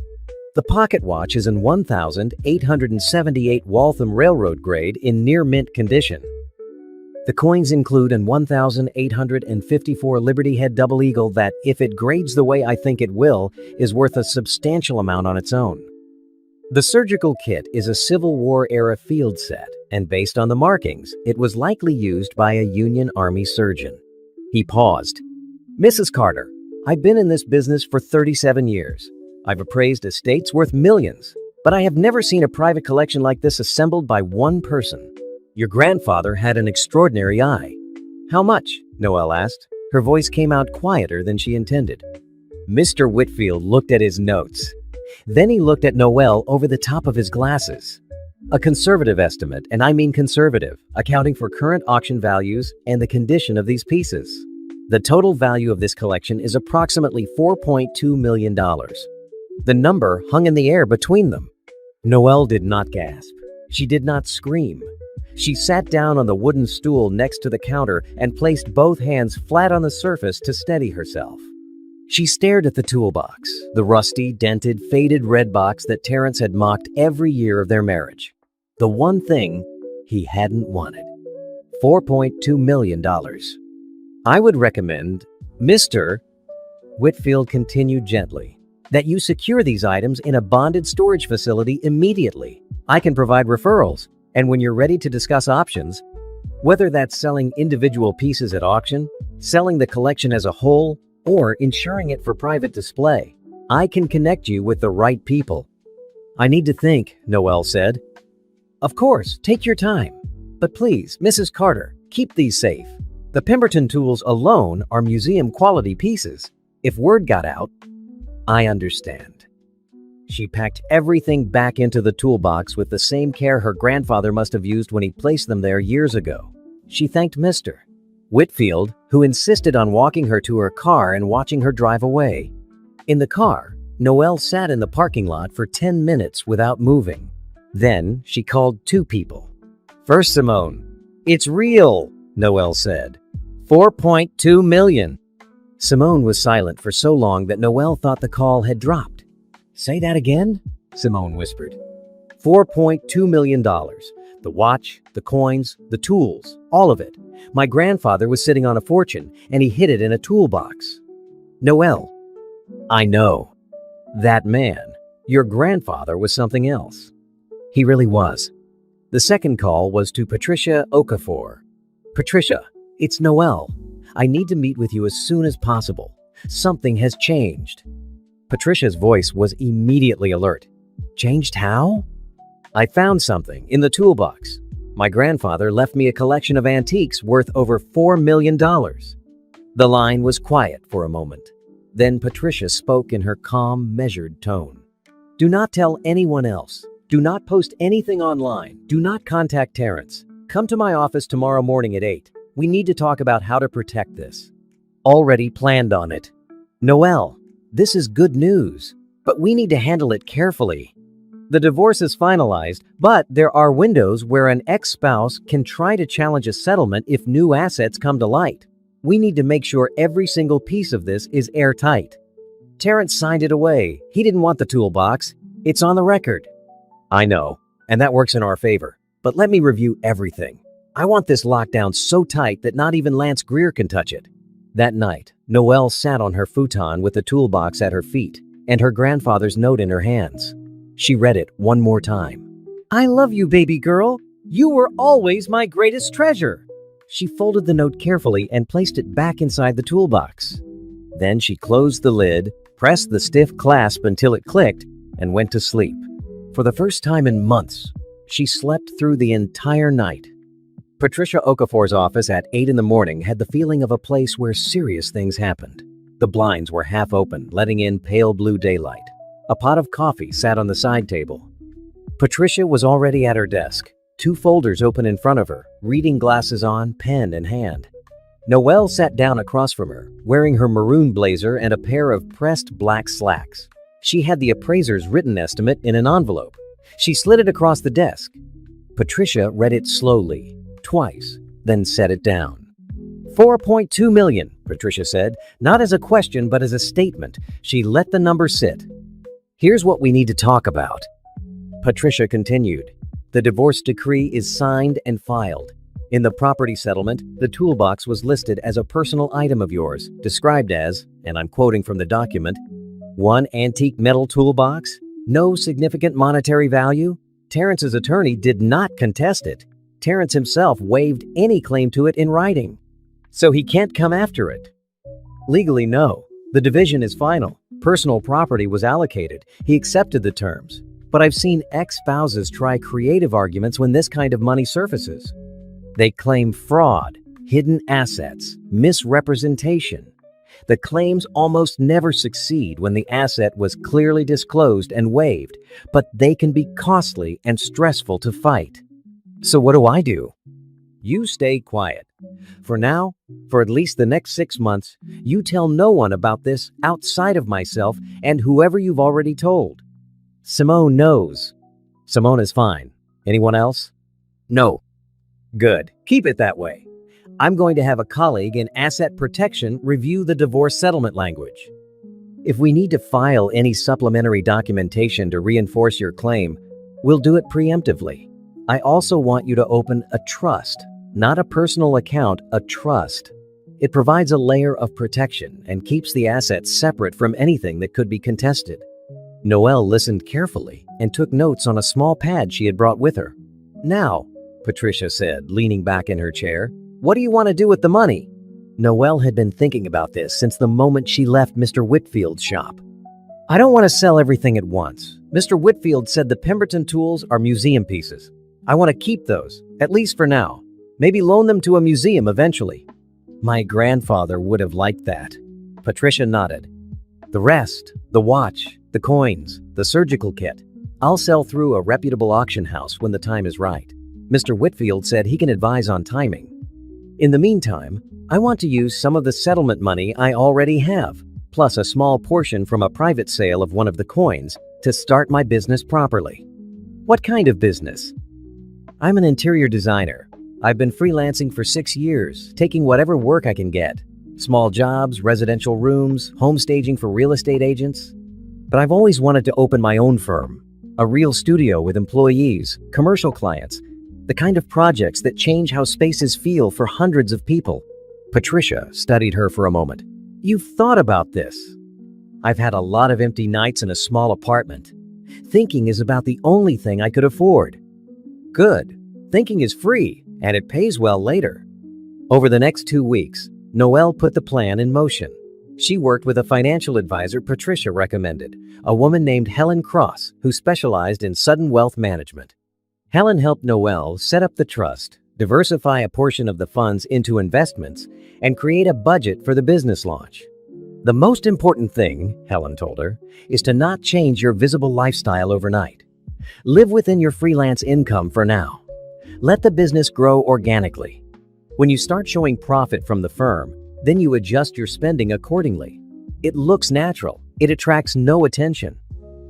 The pocket watch is in 1,878 Waltham Railroad grade in near mint condition. The coins include an 1,854 Liberty Head Double Eagle that, if it grades the way I think it will, is worth a substantial amount on its own. The surgical kit is a Civil War-era field set, and based on the markings, it was likely used by a Union Army surgeon. He paused. Mrs. Carter, I've been in this business for 37 years. I've appraised estates worth millions, but I have never seen a private collection like this assembled by one person. Your grandfather had an extraordinary eye. How much? Noelle asked. Her voice came out quieter than she intended. Mr. Whitfield looked at his notes. Then he looked at Noelle over the top of his glasses. A conservative estimate, and I mean conservative, accounting for current auction values and the condition of these pieces. The total value of this collection is approximately $4.2 million. The number hung in the air between them. Noelle did not gasp. She did not scream. She sat down on the wooden stool next to the counter and placed both hands flat on the surface to steady herself. She stared at the toolbox, the rusty, dented, faded red box that Terrence had mocked every year of their marriage. The one thing he hadn't wanted. $4.2 million. I would recommend, Mr. Whitfield continued gently, that you secure these items in a bonded storage facility immediately. I can provide referrals. And when you're ready to discuss options, whether that's selling individual pieces at auction, selling the collection as a whole, or insuring it for private display, I can connect you with the right people. I need to think, Noelle said. Of course, take your time. But please, Mrs. Carter, keep these safe. The Pemberton tools alone are museum-quality pieces. If word got out, I understand. She packed everything back into the toolbox with the same care her grandfather must have used when he placed them there years ago. She thanked Mr. Whitfield, who insisted on walking her to her car and watching her drive away. In the car, Noelle sat in the parking lot for 10 minutes without moving. Then she called 2 people. First, Simone. It's real, Noelle said. $4.2 million. Simone was silent for so long that Noelle thought the call had dropped. Say that again? Simone whispered. $4.2 million. The watch, the coins, the tools, all of it. My grandfather was sitting on a fortune, and he hid it in a toolbox. Noelle, I know. That man, your grandfather, was something else. He really was. The second call was to Patricia Okafor. Patricia, it's Noelle. I need to meet with you as soon as possible. Something has changed. Patricia's voice was immediately alert. Changed how? I found something in the toolbox. My grandfather left me a collection of antiques worth over $4 million. The line was quiet for a moment. Then Patricia spoke in her calm, measured tone. Do not tell anyone else. Do not post anything online. Do not contact Terrence. Come to my office tomorrow morning at 8. We need to talk about how to protect this. Already planned on it. Noelle, this is good news, but we need to handle it carefully. The divorce is finalized, but there are windows where an ex-spouse can try to challenge a settlement if new assets come to light. We need to make sure every single piece of this is airtight. Terrence signed it away. He didn't want the toolbox. It's on the record. I know, and that works in our favor. But let me review everything. I want this locked down so tight that not even Lance Greer can touch it. That night, Noelle sat on her futon with the toolbox at her feet and her grandfather's note in her hands. She read it one more time. I love you, baby girl. You were always my greatest treasure. She folded the note carefully and placed it back inside the toolbox. Then she closed the lid, pressed the stiff clasp until it clicked, and went to sleep. For the first time in months, she slept through the entire night. Patricia Okafor's office at 8 in the morning had the feeling of a place where serious things happened. The blinds were half open, letting in pale blue daylight. A pot of coffee sat on the side table. Patricia was already at her desk, 2 folders open in front of her, reading glasses on, pen in hand. Noelle sat down across from her, wearing her maroon blazer and a pair of pressed black slacks. She had the appraiser's written estimate in an envelope. She slid it across the desk. Patricia read it slowly, twice, then set it down. 4.2 million, Patricia said, not as a question but as a statement. She let the number sit. Here's what we need to talk about. Patricia continued. The divorce decree is signed and filed. In the property settlement, the toolbox was listed as a personal item of yours, described as, and I'm quoting from the document, one antique metal toolbox, no significant monetary value. Terrence's attorney did not contest it. Terrence himself waived any claim to it in writing. So he can't come after it. Legally, no. The division is final. Personal property was allocated. He accepted the terms. But I've seen ex-spouses try creative arguments when this kind of money surfaces. They claim fraud, hidden assets, misrepresentation. The claims almost never succeed when the asset was clearly disclosed and waived, but they can be costly and stressful to fight. So what do? You stay quiet. For now, for at least the next 6 months, you tell no one about this outside of myself and whoever you've already told. Simone knows. Simone is fine. Anyone else? No. Good. Keep it that way. I'm going to have a colleague in asset protection review the divorce settlement language. If we need to file any supplementary documentation to reinforce your claim, we'll do it preemptively. I also want you to open a trust, not a personal account, a trust. It provides a layer of protection and keeps the assets separate from anything that could be contested. Noelle listened carefully and took notes on a small pad she had brought with her. Now, Patricia said, leaning back in her chair, what do you want to do with the money? Noelle had been thinking about this since the moment she left Mr. Whitfield's shop. I don't want to sell everything at once. Mr. Whitfield said the Pemberton tools are museum pieces. I want to keep those, at least for now. Maybe loan them to a museum eventually. My grandfather would have liked that. Patricia nodded. The rest, the watch, the coins, the surgical kit, I'll sell through a reputable auction house when the time is right. Mr. Whitfield said he can advise on timing. In the meantime, I want to use some of the settlement money I already have, plus a small portion from a private sale of one of the coins, to start my business properly. What kind of business? I'm an interior designer. I've been freelancing for 6 years, taking whatever work I can get. Small jobs, residential rooms, home staging for real estate agents. But I've always wanted to open my own firm, a real studio with employees, commercial clients, the kind of projects that change how spaces feel for hundreds of people. Patricia studied her for a moment. You've thought about this. I've had a lot of empty nights in a small apartment. Thinking is about the only thing I could afford. Good. Thinking is free, and it pays well later. Over the next 2 weeks, Noelle put the plan in motion. She worked with a financial advisor Patricia recommended, a woman named Helen Cross, who specialized in sudden wealth management. Helen helped Noelle set up the trust, diversify a portion of the funds into investments, and create a budget for the business launch. The most important thing, Helen told her, is to not change your visible lifestyle overnight. Live within your freelance income for now. Let the business grow organically. When you start showing profit from the firm, then you adjust your spending accordingly. It looks natural. It attracts no attention.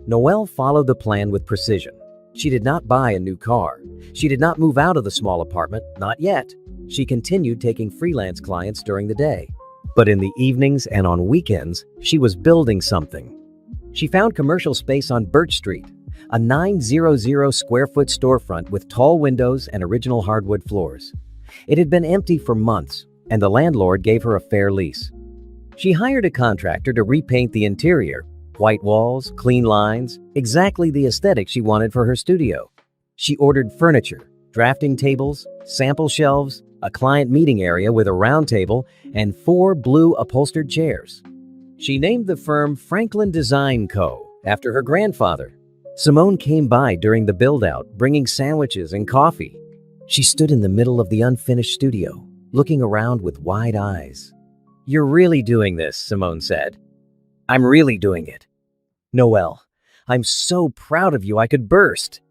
Noelle followed the plan with precision. She did not buy a new car. She did not move out of the small apartment, not yet. She continued taking freelance clients during the day. But in the evenings and on weekends, she was building something. She found commercial space on Birch Street, a 900 square foot storefront with tall windows and original hardwood floors. It had been empty for months, and the landlord gave her a fair lease. She hired a contractor to repaint the interior. White walls, clean lines, exactly the aesthetic she wanted for her studio. She ordered furniture, drafting tables, sample shelves, a client meeting area with a round table, and 4 blue upholstered chairs. She named the firm Franklin Design Co. after her grandfather. Simone came by during the build-out, bringing sandwiches and coffee. She stood in the middle of the unfinished studio, looking around with wide eyes. You're really doing this, Simone said. I'm really doing it. Noelle, I'm so proud of you I could burst.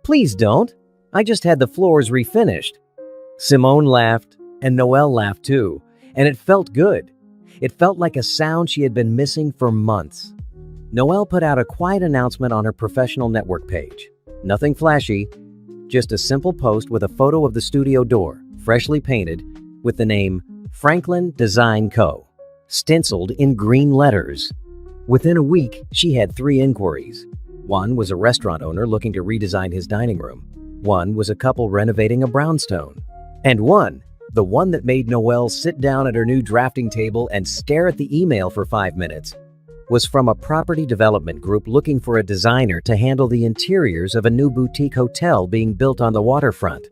Please don't. I just had the floors refinished. Simone laughed, and Noelle laughed too, and it felt good. It felt like a sound she had been missing for months. Noelle put out a quiet announcement on her professional network page. Nothing flashy, just a simple post with a photo of the studio door, freshly painted, with the name Franklin Design Co., stenciled in green letters. Within a week, she had 3 inquiries. One was a restaurant owner looking to redesign his dining room. One was a couple renovating a brownstone. And one, the one that made Noelle sit down at her new drafting table and stare at the email for 5 minutes, was from a property development group looking for a designer to handle the interiors of a new boutique hotel being built on the waterfront.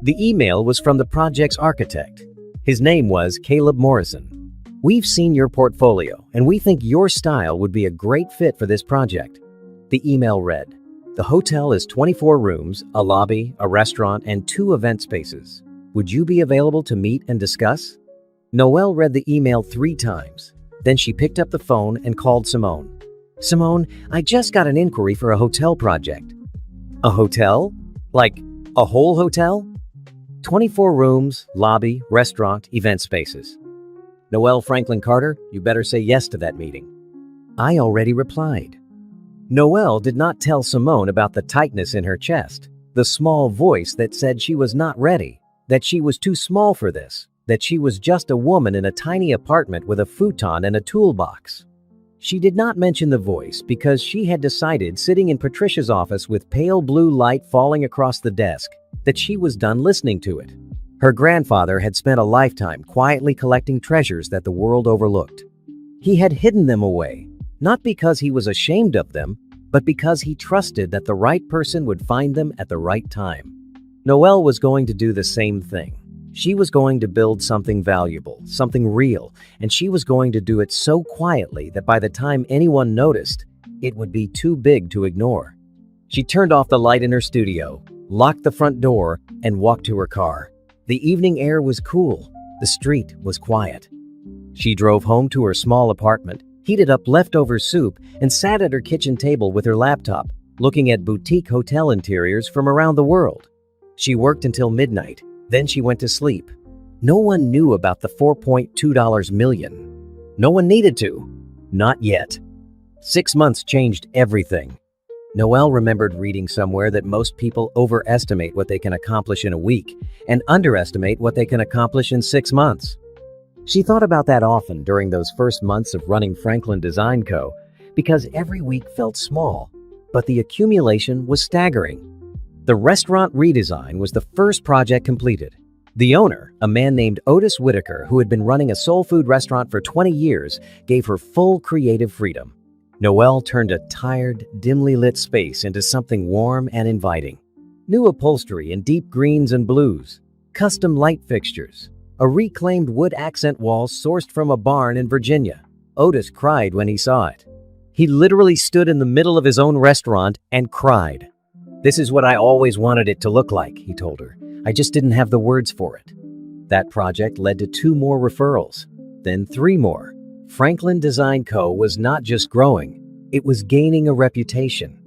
The email was from the project's architect. His name was Caleb Morrison. "We've seen your portfolio, and we think your style would be a great fit for this project." The email read, "The hotel is 24 rooms, a lobby, a restaurant, and 2 event spaces. Would you be available to meet and discuss?" Noelle read the email 3 times. Then she picked up the phone and called Simone. "Simone, I just got an inquiry for a hotel project." "A hotel? Like a whole hotel?" 24 rooms, lobby, restaurant, event spaces. "Noelle Franklin Carter, you better say yes to that meeting." "I already replied." Noelle did not tell Simone about the tightness in her chest, the small voice that said she was not ready, that she was too small for this, that she was just a woman in a tiny apartment with a futon and a toolbox. She did not mention the voice because she had decided, sitting in Patricia's office with pale blue light falling across the desk, that she was done listening to it. Her grandfather had spent a lifetime quietly collecting treasures that the world overlooked. He had hidden them away, not because he was ashamed of them, but because he trusted that the right person would find them at the right time. Noelle was going to do the same thing. She was going to build something valuable, something real, and she was going to do it so quietly that by the time anyone noticed, it would be too big to ignore. She turned off the light in her studio, locked the front door, and walked to her car. The evening air was cool. The street was quiet. She drove home to her small apartment, heated up leftover soup, and sat at her kitchen table with her laptop, looking at boutique hotel interiors from around the world. She worked until midnight. Then she went to sleep. No one knew about the $4.2 million. No one needed to. Not yet. 6 months changed everything. Noelle remembered reading somewhere that most people overestimate what they can accomplish in a week and underestimate what they can accomplish in 6 months. She thought about that often during those first months of running Franklin Design Co. because every week felt small, but the accumulation was staggering. The restaurant redesign was the first project completed. The owner, a man named Otis Whitaker, who had been running a soul food restaurant for 20 years, gave her full creative freedom. Noelle turned a tired, dimly lit space into something warm and inviting. New upholstery in deep greens and blues, custom light fixtures, a reclaimed wood accent wall sourced from a barn in Virginia. Otis cried when he saw it. He literally stood in the middle of his own restaurant and cried. "This is what I always wanted it to look like," he told her. "I just didn't have the words for it." That project led to 2 more referrals, then 3 more. Franklin Design Co. was not just growing, it was gaining a reputation.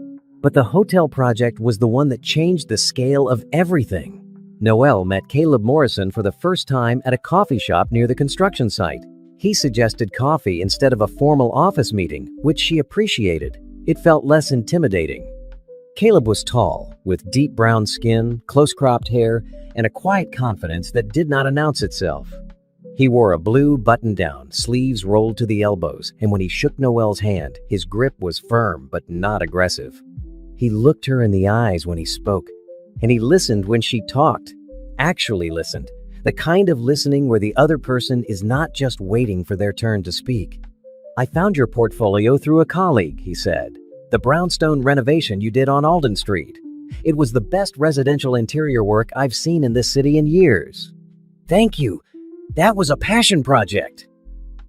But the hotel project was the one that changed the scale of everything. Noelle met Caleb Morrison for the first time at a coffee shop near the construction site. He suggested coffee instead of a formal office meeting, which she appreciated. It felt less intimidating. Caleb was tall, with deep brown skin, close-cropped hair, and a quiet confidence that did not announce itself. He wore a blue button-down, sleeves rolled to the elbows, and when he shook Noelle's hand, his grip was firm but not aggressive. He looked her in the eyes when he spoke, and he listened when she talked. Actually listened, the kind of listening where the other person is not just waiting for their turn to speak. "I found your portfolio through a colleague," he said. "The brownstone renovation you did on Alden Street. It was the best residential interior work I've seen in this city in years." "Thank you. That was a passion project."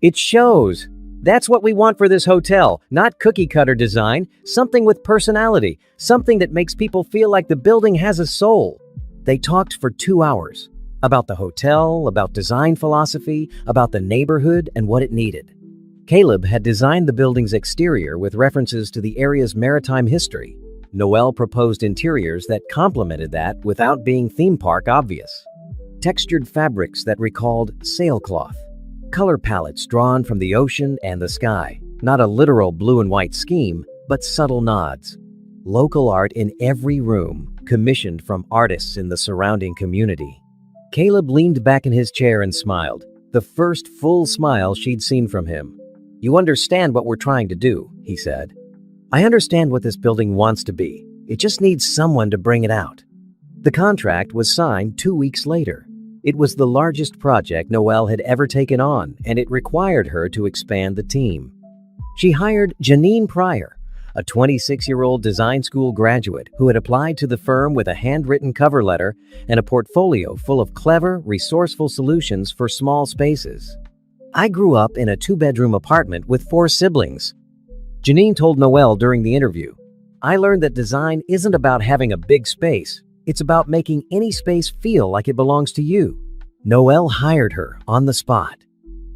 "It shows. That's what we want for this hotel, not cookie-cutter design, something with personality, something that makes people feel like the building has a soul." They talked for 2 hours about the hotel, about design philosophy, about the neighborhood and what it needed. Caleb had designed the building's exterior with references to the area's maritime history. Noelle proposed interiors that complemented that without being theme park obvious. Textured fabrics that recalled sailcloth. Color palettes drawn from the ocean and the sky. Not a literal blue and white scheme, but subtle nods. Local art in every room, commissioned from artists in the surrounding community. Caleb leaned back in his chair and smiled. the first full smile she'd seen from him. "You understand what we're trying to do," he said. "I understand what this building wants to be. It just needs someone to bring it out." The contract was signed 2 weeks later. It was the largest project Noelle had ever taken on, and it required her to expand the team. She hired Janine Pryor, a 26-year-old design school graduate who had applied to the firm with a handwritten cover letter and a portfolio full of clever, resourceful solutions for small spaces. "I grew up in a 2-bedroom apartment with 4 siblings," Janine told Noelle during the interview. "I learned that design isn't about having a big space. It's about making any space feel like it belongs to you." Noelle hired her on the spot.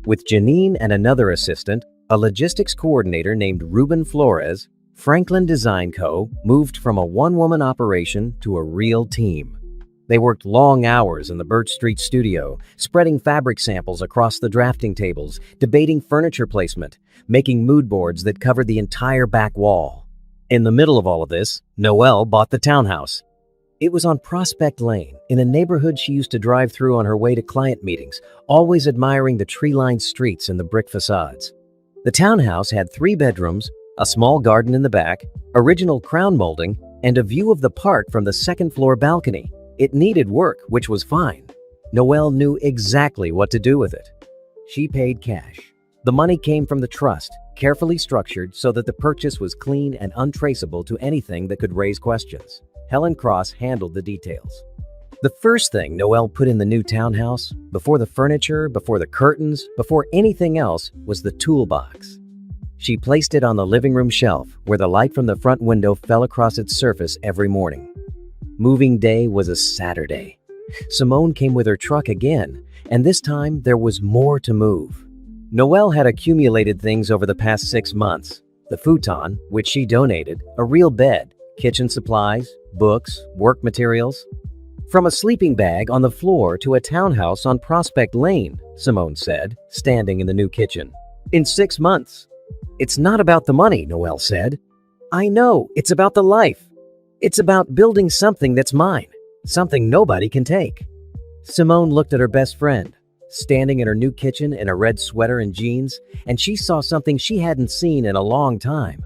With Janine and another assistant, a logistics coordinator named Ruben Flores, Franklin Design Co. moved from a one-woman operation to a real team. They worked long hours in the Birch Street studio, spreading fabric samples across the drafting tables, debating furniture placement, making mood boards that covered the entire back wall. In the middle of all of this, Noelle bought the townhouse. It was on Prospect Lane, in a neighborhood she used to drive through on her way to client meetings, always admiring the tree-lined streets and the brick facades. The townhouse had 3 bedrooms, a small garden in the back, original crown molding, and a view of the park from the second-floor balcony. It needed work, which was fine. Noelle knew exactly what to do with it. She paid cash. The money came from the trust, carefully structured so that the purchase was clean and untraceable to anything that could raise questions. Helen Cross handled the details. The first thing Noelle put in the new townhouse, before the furniture, before the curtains, before anything else, was the toolbox. She placed it on the living room shelf, where the light from the front window fell across its surface every morning. Moving day was a Saturday. Simone came with her truck again, and this time there was more to move. Noelle had accumulated things over the past 6 months. The futon, which she donated, a real bed, kitchen supplies, books, work materials. "From a sleeping bag on the floor to a townhouse on Prospect Lane," Simone said, standing in the new kitchen. "In 6 months." "It's not about the money," Noelle said. "I know, it's about the life. It's about building something that's mine, something nobody can take." Simone looked at her best friend, standing in her new kitchen in a red sweater and jeans, and she saw something she hadn't seen in a long time.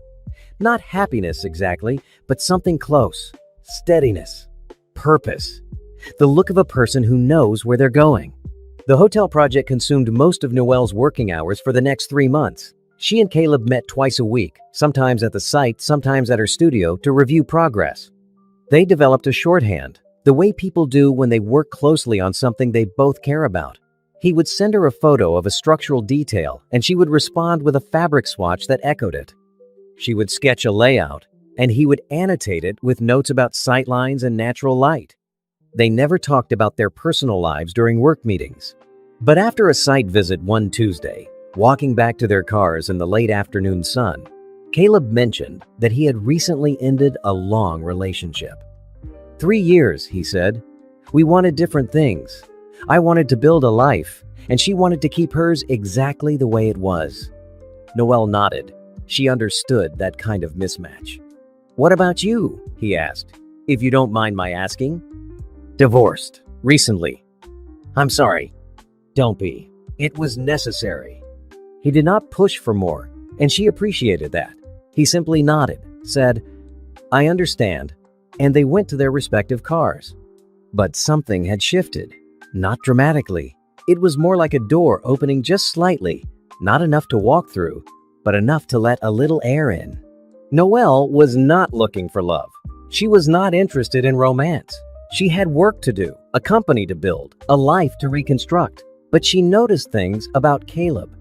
Not happiness exactly, but something close. Steadiness. Purpose. The look of a person who knows where they're going. The hotel project consumed most of Noelle's working hours for the next 3 months. She and Caleb met twice a week, sometimes at the site, sometimes at her studio, to review progress. They developed a shorthand, the way people do when they work closely on something they both care about. He would send her a photo of a structural detail, and she would respond with a fabric swatch that echoed it. She would sketch a layout, and he would annotate it with notes about sightlines and natural light. They never talked about their personal lives during work meetings. But after a site visit one Tuesday, walking back to their cars in the late afternoon sun, Caleb mentioned that he had recently ended a long relationship. 3 years, he said. "We wanted different things. I wanted to build a life, and she wanted to keep hers exactly the way it was." Noelle nodded. She understood that kind of mismatch. "What about you?" he asked. "If you don't mind my asking." "Divorced. Recently." "I'm sorry." "Don't be. It was necessary." He did not push for more, and she appreciated that. He simply nodded, said, "I understand," and they went to their respective cars. But something had shifted. Not dramatically. It was more like a door opening just slightly, not enough to walk through, but enough to let a little air in. Noelle was not looking for love. She was not interested in romance. She had work to do, a company to build, a life to reconstruct. But she noticed things about Caleb.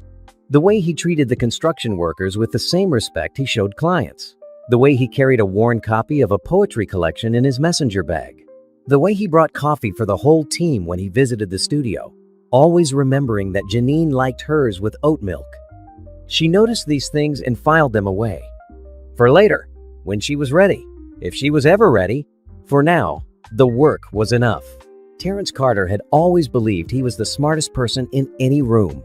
The way he treated the construction workers with the same respect he showed clients. The way he carried a worn copy of a poetry collection in his messenger bag. The way he brought coffee for the whole team when he visited the studio, always remembering that Janine liked hers with oat milk. She noticed these things and filed them away. For later, when she was ready, if she was ever ready. For now, the work was enough. Terrence Carter had always believed he was the smartest person in any room.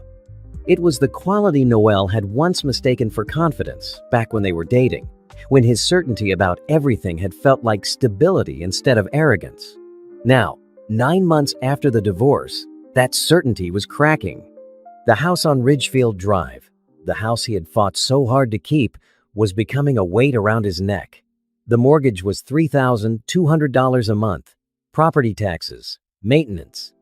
It was the quality Noelle had once mistaken for confidence back when they were dating, when his certainty about everything had felt like stability instead of arrogance. Now, 9 months after the divorce, that certainty was cracking. The house on Ridgefield Drive, the house he had fought so hard to keep, was becoming a weight around his neck. The mortgage was $3,200 a month, property taxes, maintenance.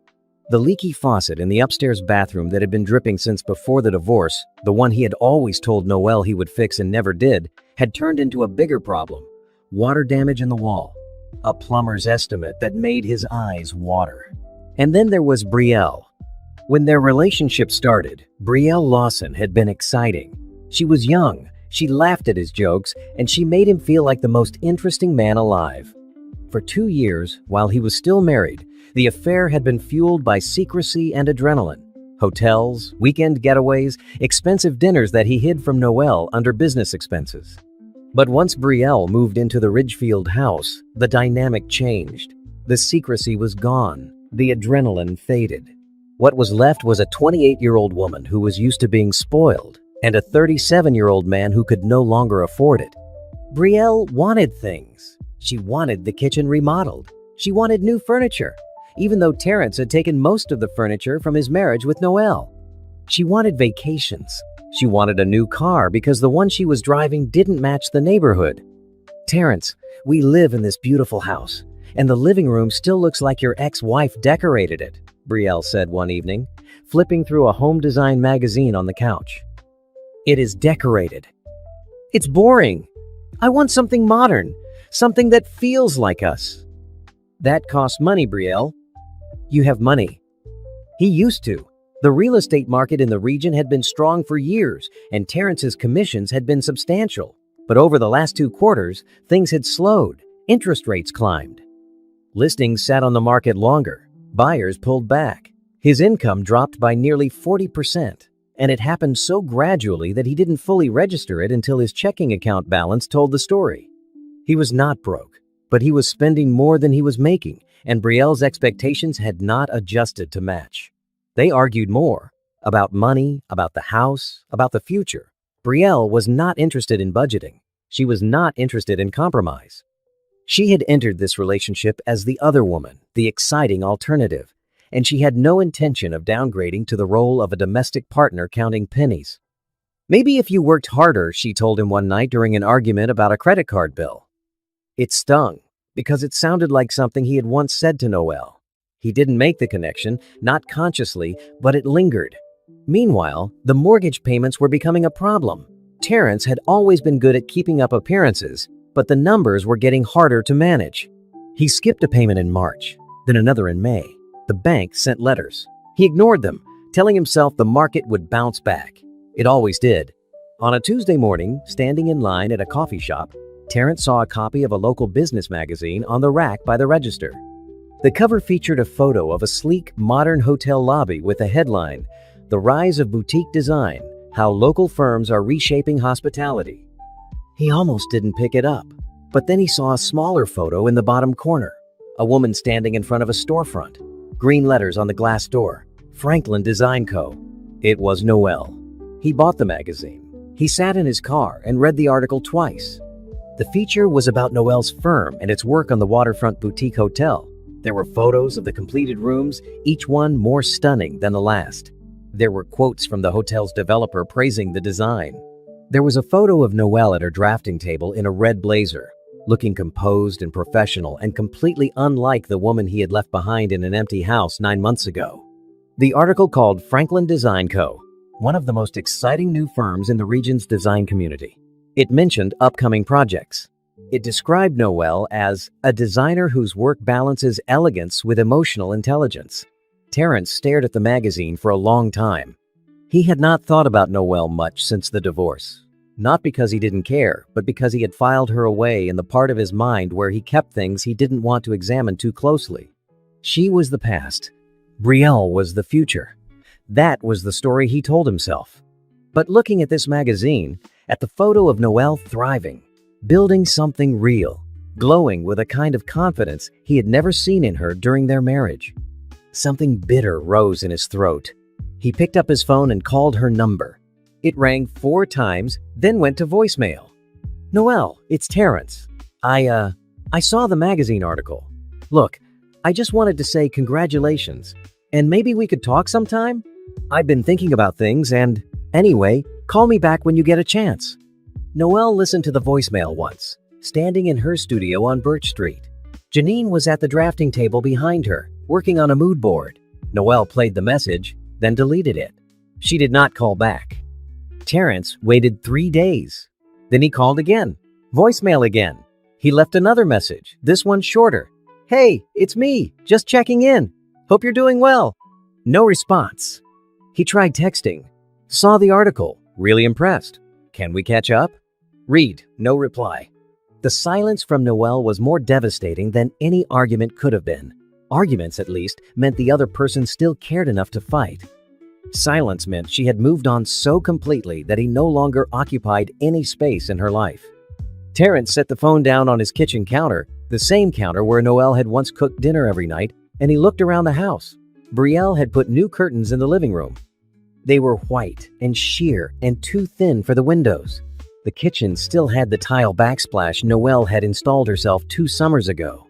The leaky faucet in the upstairs bathroom that had been dripping since before the divorce, the one he had always told Noelle he would fix and never did, had turned into a bigger problem. Water damage in the wall. A plumber's estimate that made his eyes water. And then there was Brielle. When their relationship started, Brielle Lawson had been exciting. She was young, she laughed at his jokes, and she made him feel like the most interesting man alive. For 2 years, while he was still married, the affair had been fueled by secrecy and adrenaline. Hotels, weekend getaways, expensive dinners that he hid from Noelle under business expenses. But once Brielle moved into the Ridgefield house, the dynamic changed. The secrecy was gone. The adrenaline faded. What was left was a 28-year-old woman who was used to being spoiled, and a 37-year-old man who could no longer afford it. Brielle wanted things. She wanted the kitchen remodeled. She wanted new furniture, even though Terrence had taken most of the furniture from his marriage with Noelle. She wanted vacations. She wanted a new car because the one she was driving didn't match the neighborhood. "Terrence, we live in this beautiful house, and the living room still looks like your ex-wife decorated it," Brielle said one evening, flipping through a home design magazine on the couch. "It is decorated. It's boring. I want something modern, something that feels like us." "That costs money, Brielle." "You have money." He used to. The real estate market in the region had been strong for years, and Terrence's commissions had been substantial. But over the last 2 quarters, things had slowed. Interest rates climbed. Listings sat on the market longer. Buyers pulled back. His income dropped by nearly 40%, and it happened so gradually that he didn't fully register it until his checking account balance told the story. He was not broke, but he was spending more than he was making, and Brielle's expectations had not adjusted to match. They argued more about money, about the house, about the future. Brielle was not interested in budgeting. She was not interested in compromise. She had entered this relationship as the other woman, the exciting alternative, and she had no intention of downgrading to the role of a domestic partner counting pennies. "Maybe if you worked harder," she told him one night during an argument about a credit card bill. It stung, because it sounded like something he had once said to Noelle. He didn't make the connection, not consciously, but it lingered. Meanwhile, the mortgage payments were becoming a problem. Terrence had always been good at keeping up appearances, but the numbers were getting harder to manage. He skipped a payment in March, then another in May. The bank sent letters. He ignored them, telling himself the market would bounce back. It always did. On a Tuesday morning, standing in line at a coffee shop, Terrence saw a copy of a local business magazine on the rack by the register. The cover featured a photo of a sleek, modern hotel lobby with a headline, "The Rise of Boutique Design: How Local Firms Are Reshaping Hospitality." He almost didn't pick it up, but then he saw a smaller photo in the bottom corner. A woman standing in front of a storefront. Green letters on the glass door, "Franklin Design Co." It was Noelle. He bought the magazine. He sat in his car and read the article twice. The feature was about Noelle's firm and its work on the waterfront boutique hotel. There were photos of the completed rooms, each one more stunning than the last. There were quotes from the hotel's developer praising the design. There was a photo of Noelle at her drafting table in a red blazer, looking composed and professional and completely unlike the woman he had left behind in an empty house 9 months ago. The article called Franklin Design Co., one of the most exciting new firms in the region's design community. It mentioned upcoming projects. It described Noelle as a designer whose work balances elegance with emotional intelligence. Terrence stared at the magazine for a long time. He had not thought about Noelle much since the divorce. Not because he didn't care, but because he had filed her away in the part of his mind where he kept things he didn't want to examine too closely. She was the past. Brielle was the future. That was the story he told himself. But looking at this magazine, at the photo of Noelle thriving, building something real, glowing with a kind of confidence he had never seen in her during their marriage, something bitter rose in his throat. He picked up his phone and called her number. It rang 4 times, then went to voicemail. "Noelle, it's Terrence. I saw the magazine article. Look, I just wanted to say congratulations, and maybe we could talk sometime?" I've been thinking about things and, anyway, call me back when you get a chance. Noelle listened to the voicemail once, standing in her studio on Birch Street. Janine was at the drafting table behind her, working on a mood board. Noelle played the message, then deleted it. She did not call back. Terrence waited 3 days. Then he called again. Voicemail again. He left another message, this one shorter. Hey, it's me, just checking in. Hope you're doing well. No response. He tried texting. Saw the article, really impressed. Can we catch up? Read, no reply. The silence from Noelle was more devastating than any argument could have been. Arguments, at least, meant the other person still cared enough to fight. Silence meant she had moved on so completely that he no longer occupied any space in her life. Terrence set the phone down on his kitchen counter, the same counter where Noelle had once cooked dinner every night, and he looked around the house. Brielle had put new curtains in the living room. They were white and sheer and too thin for the windows. The kitchen still had the tile backsplash Noelle had installed herself 2 summers ago.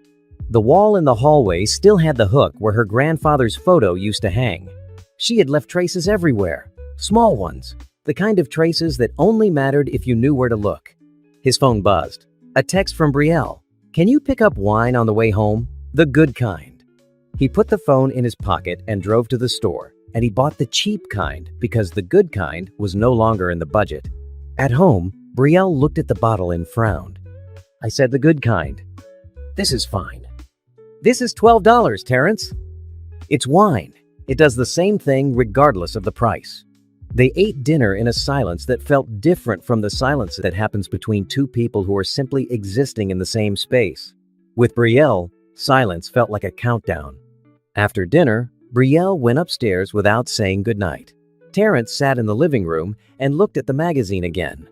The wall in the hallway still had the hook where her grandfather's photo used to hang. She had left traces everywhere, small ones, the kind of traces that only mattered if you knew where to look. His phone buzzed. A text from Brielle. Can you pick up wine on the way home? The good kind. He put the phone in his pocket and drove to the store, and he bought the cheap kind because the good kind was no longer in the budget. At home, Brielle looked at the bottle and frowned. I said the good kind. This is fine. This is $12, Terrence. It's wine. It does the same thing regardless of the price. They ate dinner in a silence that felt different from the silence that happens between two people who are simply existing in the same space. With Brielle, silence felt like a countdown. After dinner, Brielle went upstairs without saying goodnight. Terrence sat in the living room and looked at the magazine again.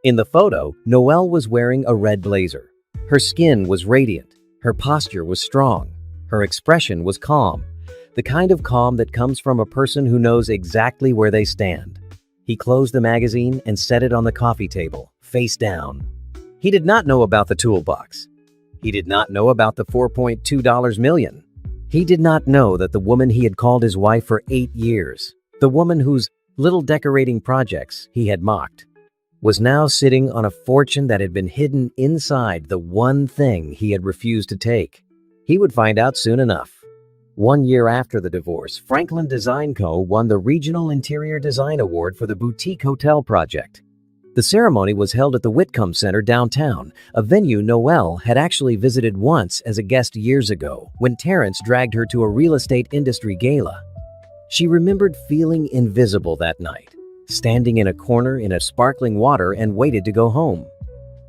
In the photo, Noelle was wearing a red blazer. Her skin was radiant. Her posture was strong. Her expression was calm. The kind of calm that comes from a person who knows exactly where they stand. He closed the magazine and set it on the coffee table, face down. He did not know about the Toolbox. He did not know about the $4.2 million. He did not know that the woman he had called his wife for 8 years, the woman whose little decorating projects he had mocked, was now sitting on a fortune that had been hidden inside the one thing he had refused to take. He would find out soon enough. 1 year after the divorce, Franklin Design Co. won the Regional Interior Design Award for the Boutique Hotel project. The ceremony was held at the Whitcomb Center downtown, a venue Noelle had actually visited once as a guest years ago when Terrence dragged her to a real estate industry gala. She remembered feeling invisible that night, standing in a corner in a sparkling water and waited to go home.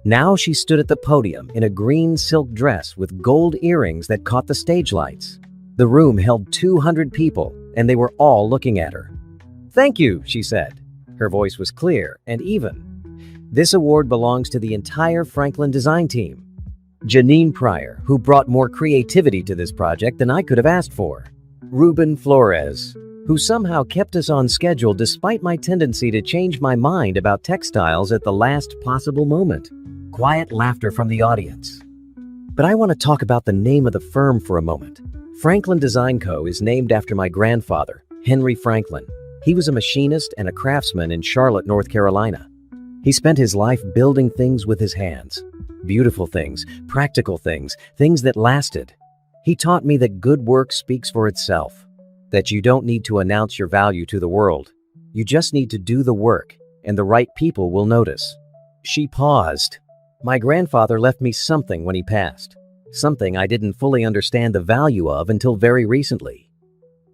Now she stood at the podium in a green silk dress with gold earrings that caught the stage lights. The room held 200 people, and they were all looking at her. "Thank you," she said. Her voice was clear and even. "This award belongs to the entire Franklin design team. Janine Pryor, who brought more creativity to this project than I could have asked for. Ruben Flores, who somehow kept us on schedule despite my tendency to change my mind about textiles at the last possible moment." Quiet laughter from the audience. But I want to talk about the name of the firm for a moment. Franklin Design Co. is named after my grandfather, Henry Franklin. He was a machinist and a craftsman in Charlotte, North Carolina. He spent his life building things with his hands. Beautiful things, practical things, things that lasted. He taught me that good work speaks for itself, that you don't need to announce your value to the world. You just need to do the work, and the right people will notice. She paused. My grandfather left me something when he passed. Something I didn't fully understand the value of until very recently.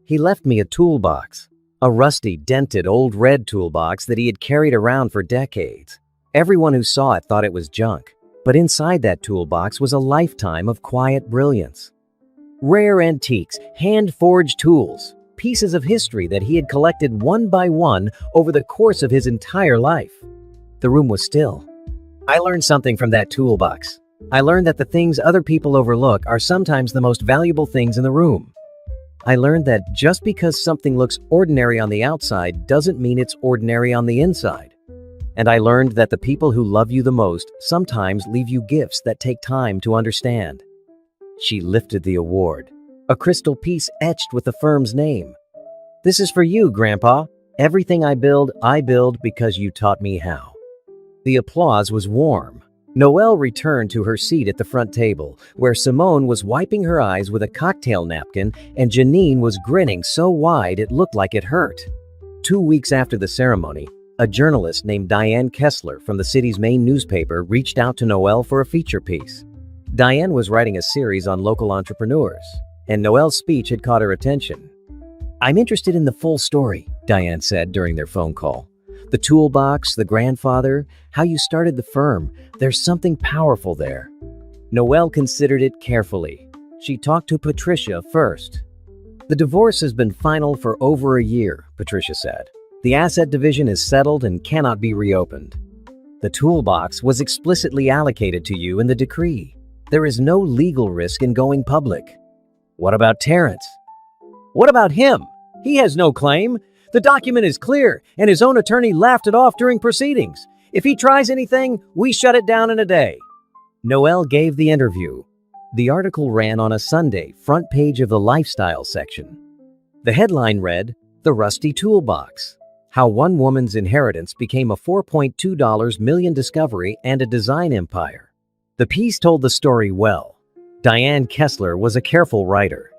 He left me a toolbox, a rusty, dented, old red toolbox that he had carried around for decades. Everyone who saw it thought it was junk, but inside that toolbox was a lifetime of quiet brilliance. Rare antiques, hand-forged tools, pieces of history that he had collected one by one over the course of his entire life. The room was still. I learned something from that toolbox. I learned that the things other people overlook are sometimes the most valuable things in the room. I learned that just because something looks ordinary on the outside doesn't mean it's ordinary on the inside. And I learned that the people who love you the most sometimes leave you gifts that take time to understand. She lifted the award, a crystal piece etched with the firm's name. This is for you, Grandpa. Everything I build because you taught me how." The applause was warm. Noelle returned to her seat at the front table, where Simone was wiping her eyes with a cocktail napkin and Janine was grinning so wide it looked like it hurt. 2 weeks after the ceremony, a journalist named Diane Kessler from the city's main newspaper reached out to Noelle for a feature piece. Diane was writing a series on local entrepreneurs, and Noelle's speech had caught her attention. "I'm interested in the full story," Diane said during their phone call. "The toolbox, the grandfather, how you started the firm. There's something powerful there." Noelle considered it carefully. She talked to Patricia first. "The divorce has been final for over a year," Patricia said. "The asset division is settled and cannot be reopened. The toolbox was explicitly allocated to you in the decree. There is no legal risk in going public." "What about Terrence?" "What about him? He has no claim. The document is clear, and his own attorney laughed it off during proceedings. If he tries anything, we shut it down in a day." Noelle gave the interview. The article ran on a Sunday, front page of the lifestyle section. The headline read, "The Rusty Toolbox: How One Woman's Inheritance Became a $4.2 million Discovery and a Design Empire." The piece told the story well. Diane Kessler was a careful writer.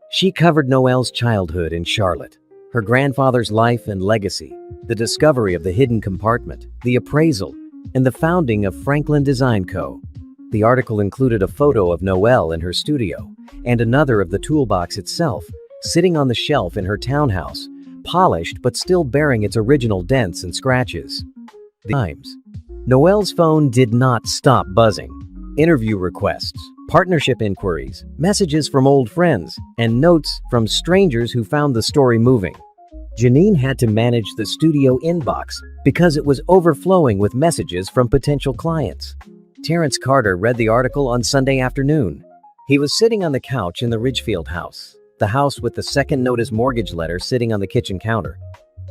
She covered Noelle's childhood in Charlotte, her grandfather's life and legacy, the discovery of the hidden compartment, the appraisal, and the founding of Franklin Design Co. The article included a photo of Noelle in her studio and another of the toolbox itself, sitting on the shelf in her townhouse, polished but still bearing its original dents and scratches. Times. Noelle's phone did not stop buzzing. Interview requests, partnership inquiries, messages from old friends, and notes from strangers who found the story moving. Janine had to manage the studio inbox because it was overflowing with messages from potential clients. Terrence Carter read the article on Sunday afternoon. He was sitting on the couch in the Ridgefield house, the house with the second notice mortgage letter sitting on the kitchen counter.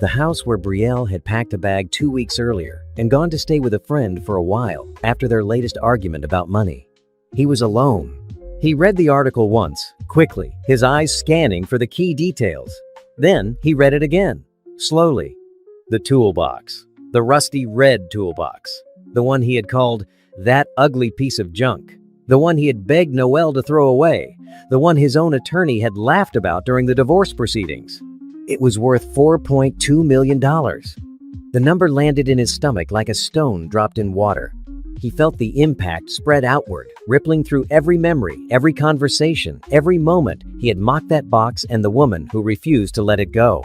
The house where Brielle had packed a bag 2 weeks earlier and gone to stay with a friend for a while after their latest argument about money. He was alone. He read the article once, quickly, his eyes scanning for the key details. Then he read it again, slowly. The toolbox. The rusty red toolbox. The one he had called "that ugly piece of junk." The one he had begged Noelle to throw away. The one his own attorney had laughed about during the divorce proceedings. It was worth $4.2 million. The number landed in his stomach like a stone dropped in water. He felt the impact spread outward, rippling through every memory, every conversation, every moment he had mocked that box and the woman who refused to let it go.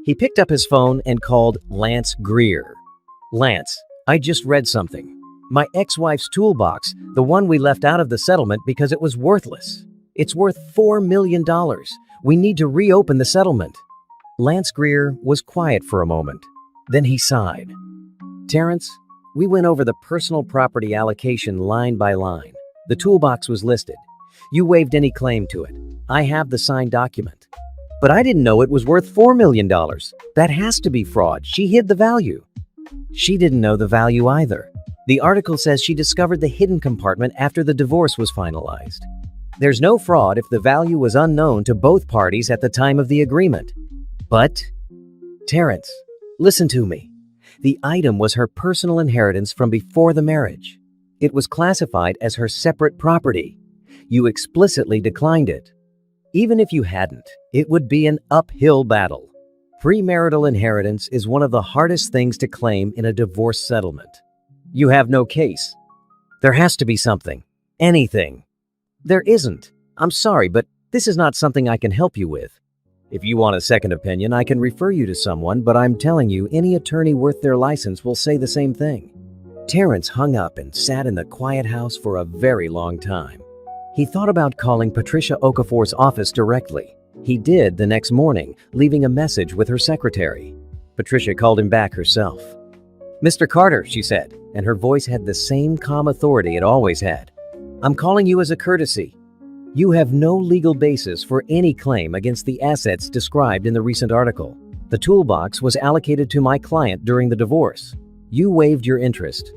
He picked up his phone and called Lance Greer. "Lance, I just read something. My ex-wife's toolbox, the one we left out of the settlement because it was worthless. It's worth $4 million. We need to reopen the settlement." Lance Greer was quiet for a moment. Then he sighed. "Terrence, we went over the personal property allocation line by line. The toolbox was listed. You waived any claim to it. I have the signed document. But I didn't know it was worth $4 million. That has to be fraud. She hid the value." She didn't know the value either. The article says she discovered the hidden compartment after the divorce was finalized. There's no fraud if the value was unknown to both parties at the time of the agreement. But, Terrence, listen to me. The item was her personal inheritance from before the marriage. It was classified as her separate property. You explicitly declined it. Even if you hadn't, it would be an uphill battle. Premarital inheritance is one of the hardest things to claim in a divorce settlement. You have no case. There has to be something. Anything. There isn't. I'm sorry, but this is not something I can help you with. If you want a second opinion, I can refer you to someone, but I'm telling you, any attorney worth their license will say the same thing." Terrence hung up and sat in the quiet house for a very long time. He thought about calling Patricia Okafor's office directly. He did the next morning, leaving a message with her secretary. Patricia called him back herself. "Mr. Carter," she said, and her voice had the same calm authority it always had. "I'm calling you as a courtesy. You have no legal basis for any claim against the assets described in the recent article. The toolbox was allocated to my client during the divorce. You waived your interest.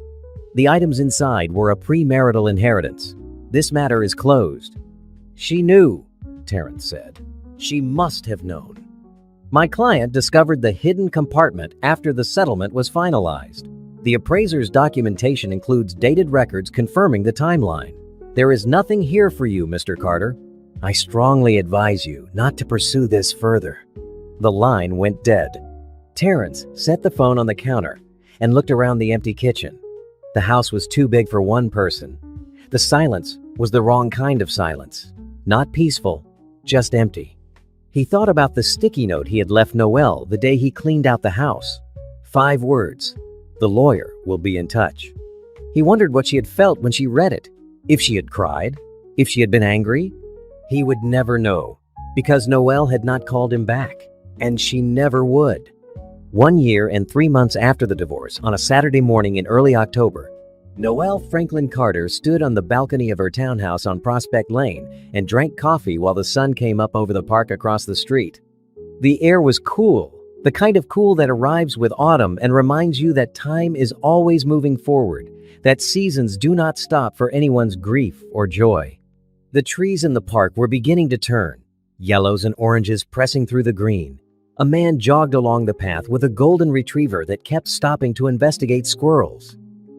The items inside were a premarital inheritance. This matter is closed." "She knew," Terrence said. "She must have known." My client discovered the hidden compartment after the settlement was finalized. The appraiser's documentation includes dated records confirming the timeline. There is nothing here for you, Mr. Carter. I strongly advise you not to pursue this further. The line went dead. Terrence set the phone on the counter and looked around the empty kitchen. The house was too big for one person. The silence was the wrong kind of silence. Not peaceful, just empty. He thought about the sticky note he had left Noelle the day he cleaned out the house. 5 words. The lawyer will be in touch. He wondered what she had felt when she read it. If she had cried, if she had been angry. He would never know, because Noelle had not called him back, and she never would. 1 year and 3 months after the divorce, on a Saturday morning in early October, Noelle Franklin Carter stood on the balcony of her townhouse on Prospect Lane and drank coffee while the sun came up over the park across the street. The air was cool, the kind of cool that arrives with autumn and reminds you that time is always moving forward, that seasons do not stop for anyone's grief or joy. The trees in the park were beginning to turn, yellows and oranges pressing through the green. A man jogged along the path with a golden retriever that kept stopping to investigate squirrels.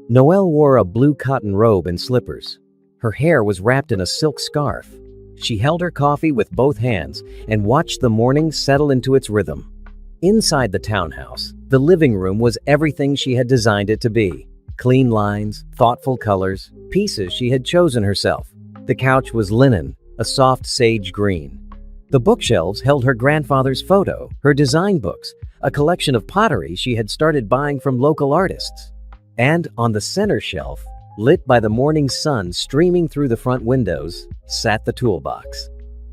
Noelle wore a blue cotton robe and slippers. Her hair was wrapped in a silk scarf. She held her coffee with both hands and watched the morning settle into its rhythm. Inside the townhouse, the living room was everything she had designed it to be. Clean lines, thoughtful colors, pieces she had chosen herself. The couch was linen, a soft sage green. The bookshelves held her grandfather's photo, her design books, a collection of pottery she had started buying from local artists. And on the center shelf, lit by the morning sun streaming through the front windows, sat the toolbox.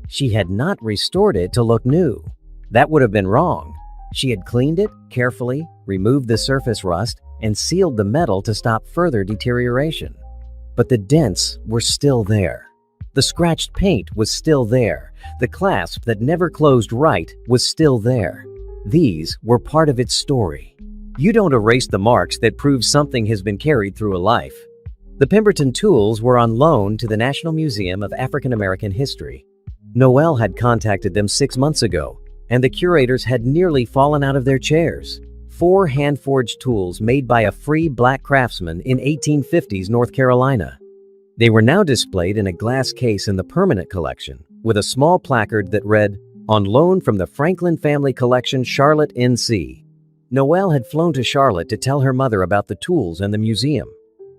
She had not restored it to look new. That would have been wrong. She had cleaned it carefully, removed the surface rust, and sealed the metal to stop further deterioration. But the dents were still there. The scratched paint was still there. The clasp that never closed right was still there. These were part of its story. You don't erase the marks that prove something has been carried through a life. The Pemberton tools were on loan to the National Museum of African American History. Noelle had contacted them 6 months ago, and the curators had nearly fallen out of their chairs. 4 hand-forged tools made by a free black craftsman in 1850s North Carolina. They were now displayed in a glass case in the permanent collection, with a small placard that read, "On loan from the Franklin Family Collection, Charlotte, NC." Noelle had flown to Charlotte to tell her mother about the tools and the museum.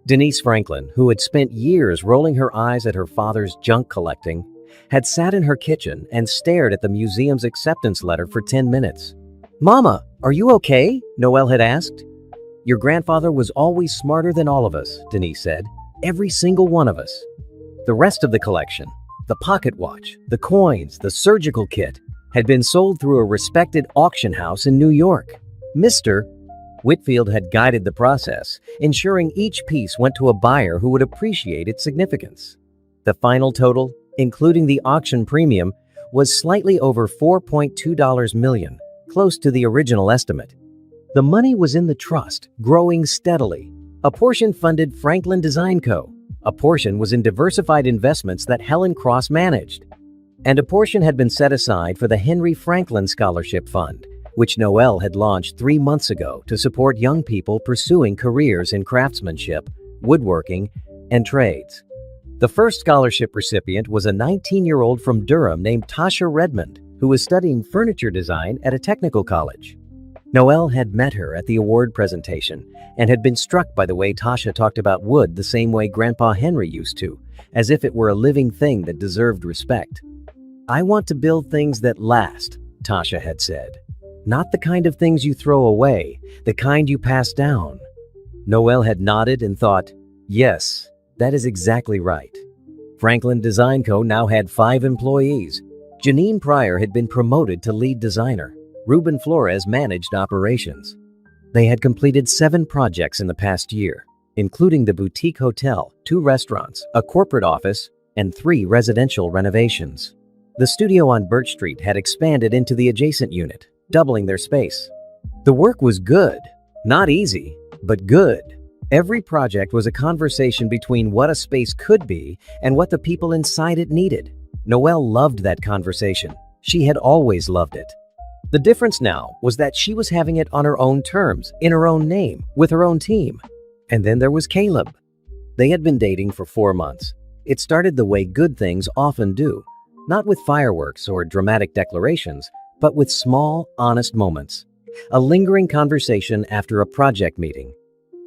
Denise Franklin, who had spent years rolling her eyes at her father's junk collecting, had sat in her kitchen and stared at the museum's acceptance letter for 10 minutes. "Mama, are you okay?" Noelle had asked. "Your grandfather was always smarter than all of us," Denise said. "Every single one of us." The rest of the collection, the pocket watch, the coins, the surgical kit, had been sold through a respected auction house in New York. Mr. Whitfield had guided the process, ensuring each piece went to a buyer who would appreciate its significance. The final total, including the auction premium, was slightly over $4.2 million, close to the original estimate. The money was in the trust, growing steadily. A portion funded Franklin Design Co. A portion was in diversified investments that Helen Cross managed. And a portion had been set aside for the Henry Franklin Scholarship Fund, which Noelle had launched 3 months ago to support young people pursuing careers in craftsmanship, woodworking, and trades. The first scholarship recipient was a 19-year-old from Durham named Tasha Redmond, who was studying furniture design at a technical college. Noelle had met her at the award presentation and had been struck by the way Tasha talked about wood the same way Grandpa Henry used to, as if it were a living thing that deserved respect. "I want to build things that last," Tasha had said. "Not the kind of things you throw away, the kind you pass down." Noelle had nodded and thought, yes, that is exactly right. Franklin Design Co. now had 5 employees. Janine Pryor had been promoted to lead designer. Ruben Flores managed operations. They had completed 7 projects in the past year, including the boutique hotel, 2 restaurants, a corporate office, and 3 residential renovations. The studio on Birch Street had expanded into the adjacent unit, doubling their space. The work was good. Not easy, but good. Every project was a conversation between what a space could be and what the people inside it needed. Noelle loved that conversation. She had always loved it. The difference now was that she was having it on her own terms, in her own name, with her own team. And then there was Caleb. They had been dating for 4 months. It started the way good things often do, not with fireworks or dramatic declarations, but with small, honest moments. A lingering conversation after a project meeting.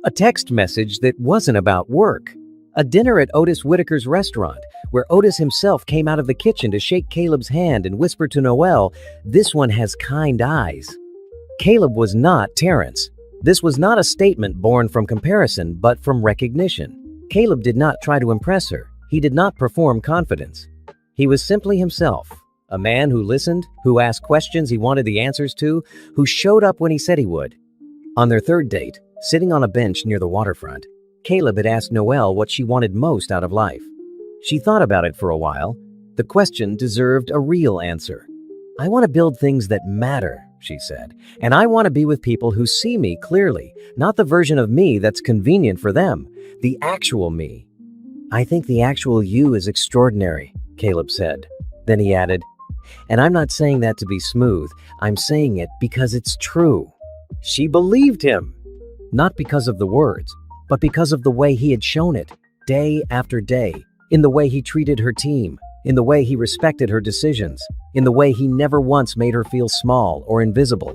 A text message that wasn't about work. A dinner at Otis Whitaker's restaurant, where Otis himself came out of the kitchen to shake Caleb's hand and whisper to Noelle, "This one has kind eyes." Caleb was not Terrence. This was not a statement born from comparison, but from recognition. Caleb did not try to impress her. He did not perform confidence. He was simply himself, a man who listened, who asked questions he wanted the answers to, who showed up when he said he would. On their third date, sitting on a bench near the waterfront, Caleb had asked Noelle what she wanted most out of life. She thought about it for a while. The question deserved a real answer. "I want to build things that matter," she said, "and I want to be with people who see me clearly, not the version of me that's convenient for them, the actual me." "I think the actual you is extraordinary," Caleb said. Then he added, "And I'm not saying that to be smooth. I'm saying it because it's true." She believed him. Not because of the words, but because of the way he had shown it, day after day, in the way he treated her team, in the way he respected her decisions, in the way he never once made her feel small or invisible.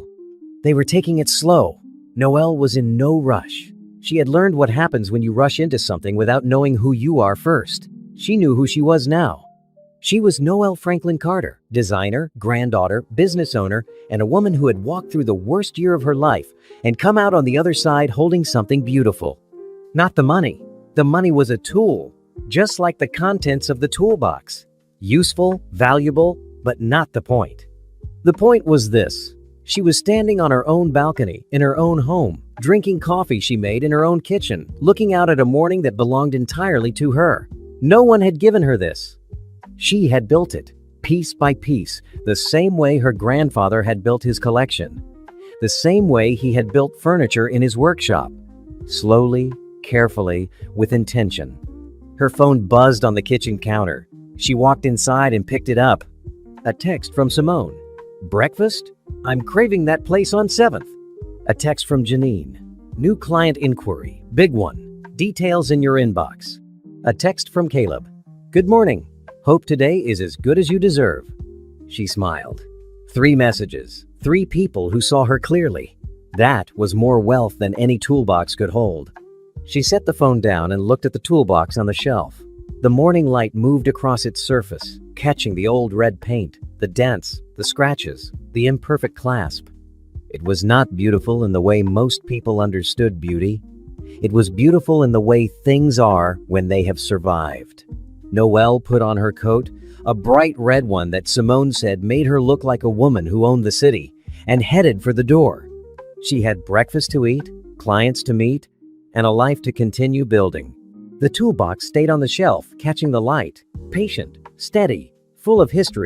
They were taking it slow. Noelle was in no rush. She had learned what happens when you rush into something without knowing who you are first. She knew who she was now. She was Noelle Franklin Carter, designer, granddaughter, business owner, and a woman who had walked through the worst year of her life and come out on the other side holding something beautiful. Not the money. The money was a tool, just like the contents of the toolbox. Useful, valuable, but not the point. The point was this. She was standing on her own balcony, in her own home, drinking coffee she made in her own kitchen, looking out at a morning that belonged entirely to her. No one had given her this. She had built it, piece by piece, the same way her grandfather had built his collection. The same way he had built furniture in his workshop. Slowly, carefully, with intention. Her phone buzzed on the kitchen counter. She walked inside and picked it up. A text from Simone. "Breakfast? I'm craving that place on 7th. A text from Janine. "New client inquiry. Big one. Details in your inbox." A text from Caleb. "Good morning. Hope today is as good as you deserve." She smiled. 3 messages. 3 people who saw her clearly. That was more wealth than any toolbox could hold. She set the phone down and looked at the toolbox on the shelf. The morning light moved across its surface, catching the old red paint, the dents, the scratches, the imperfect clasp. It was not beautiful in the way most people understood beauty. It was beautiful in the way things are when they have survived. Noelle put on her coat, a bright red one that Simone said made her look like a woman who owned the city, and headed for the door. She had breakfast to eat, clients to meet, and a life to continue building. The toolbox stayed on the shelf, catching the light, patient, steady, full of history.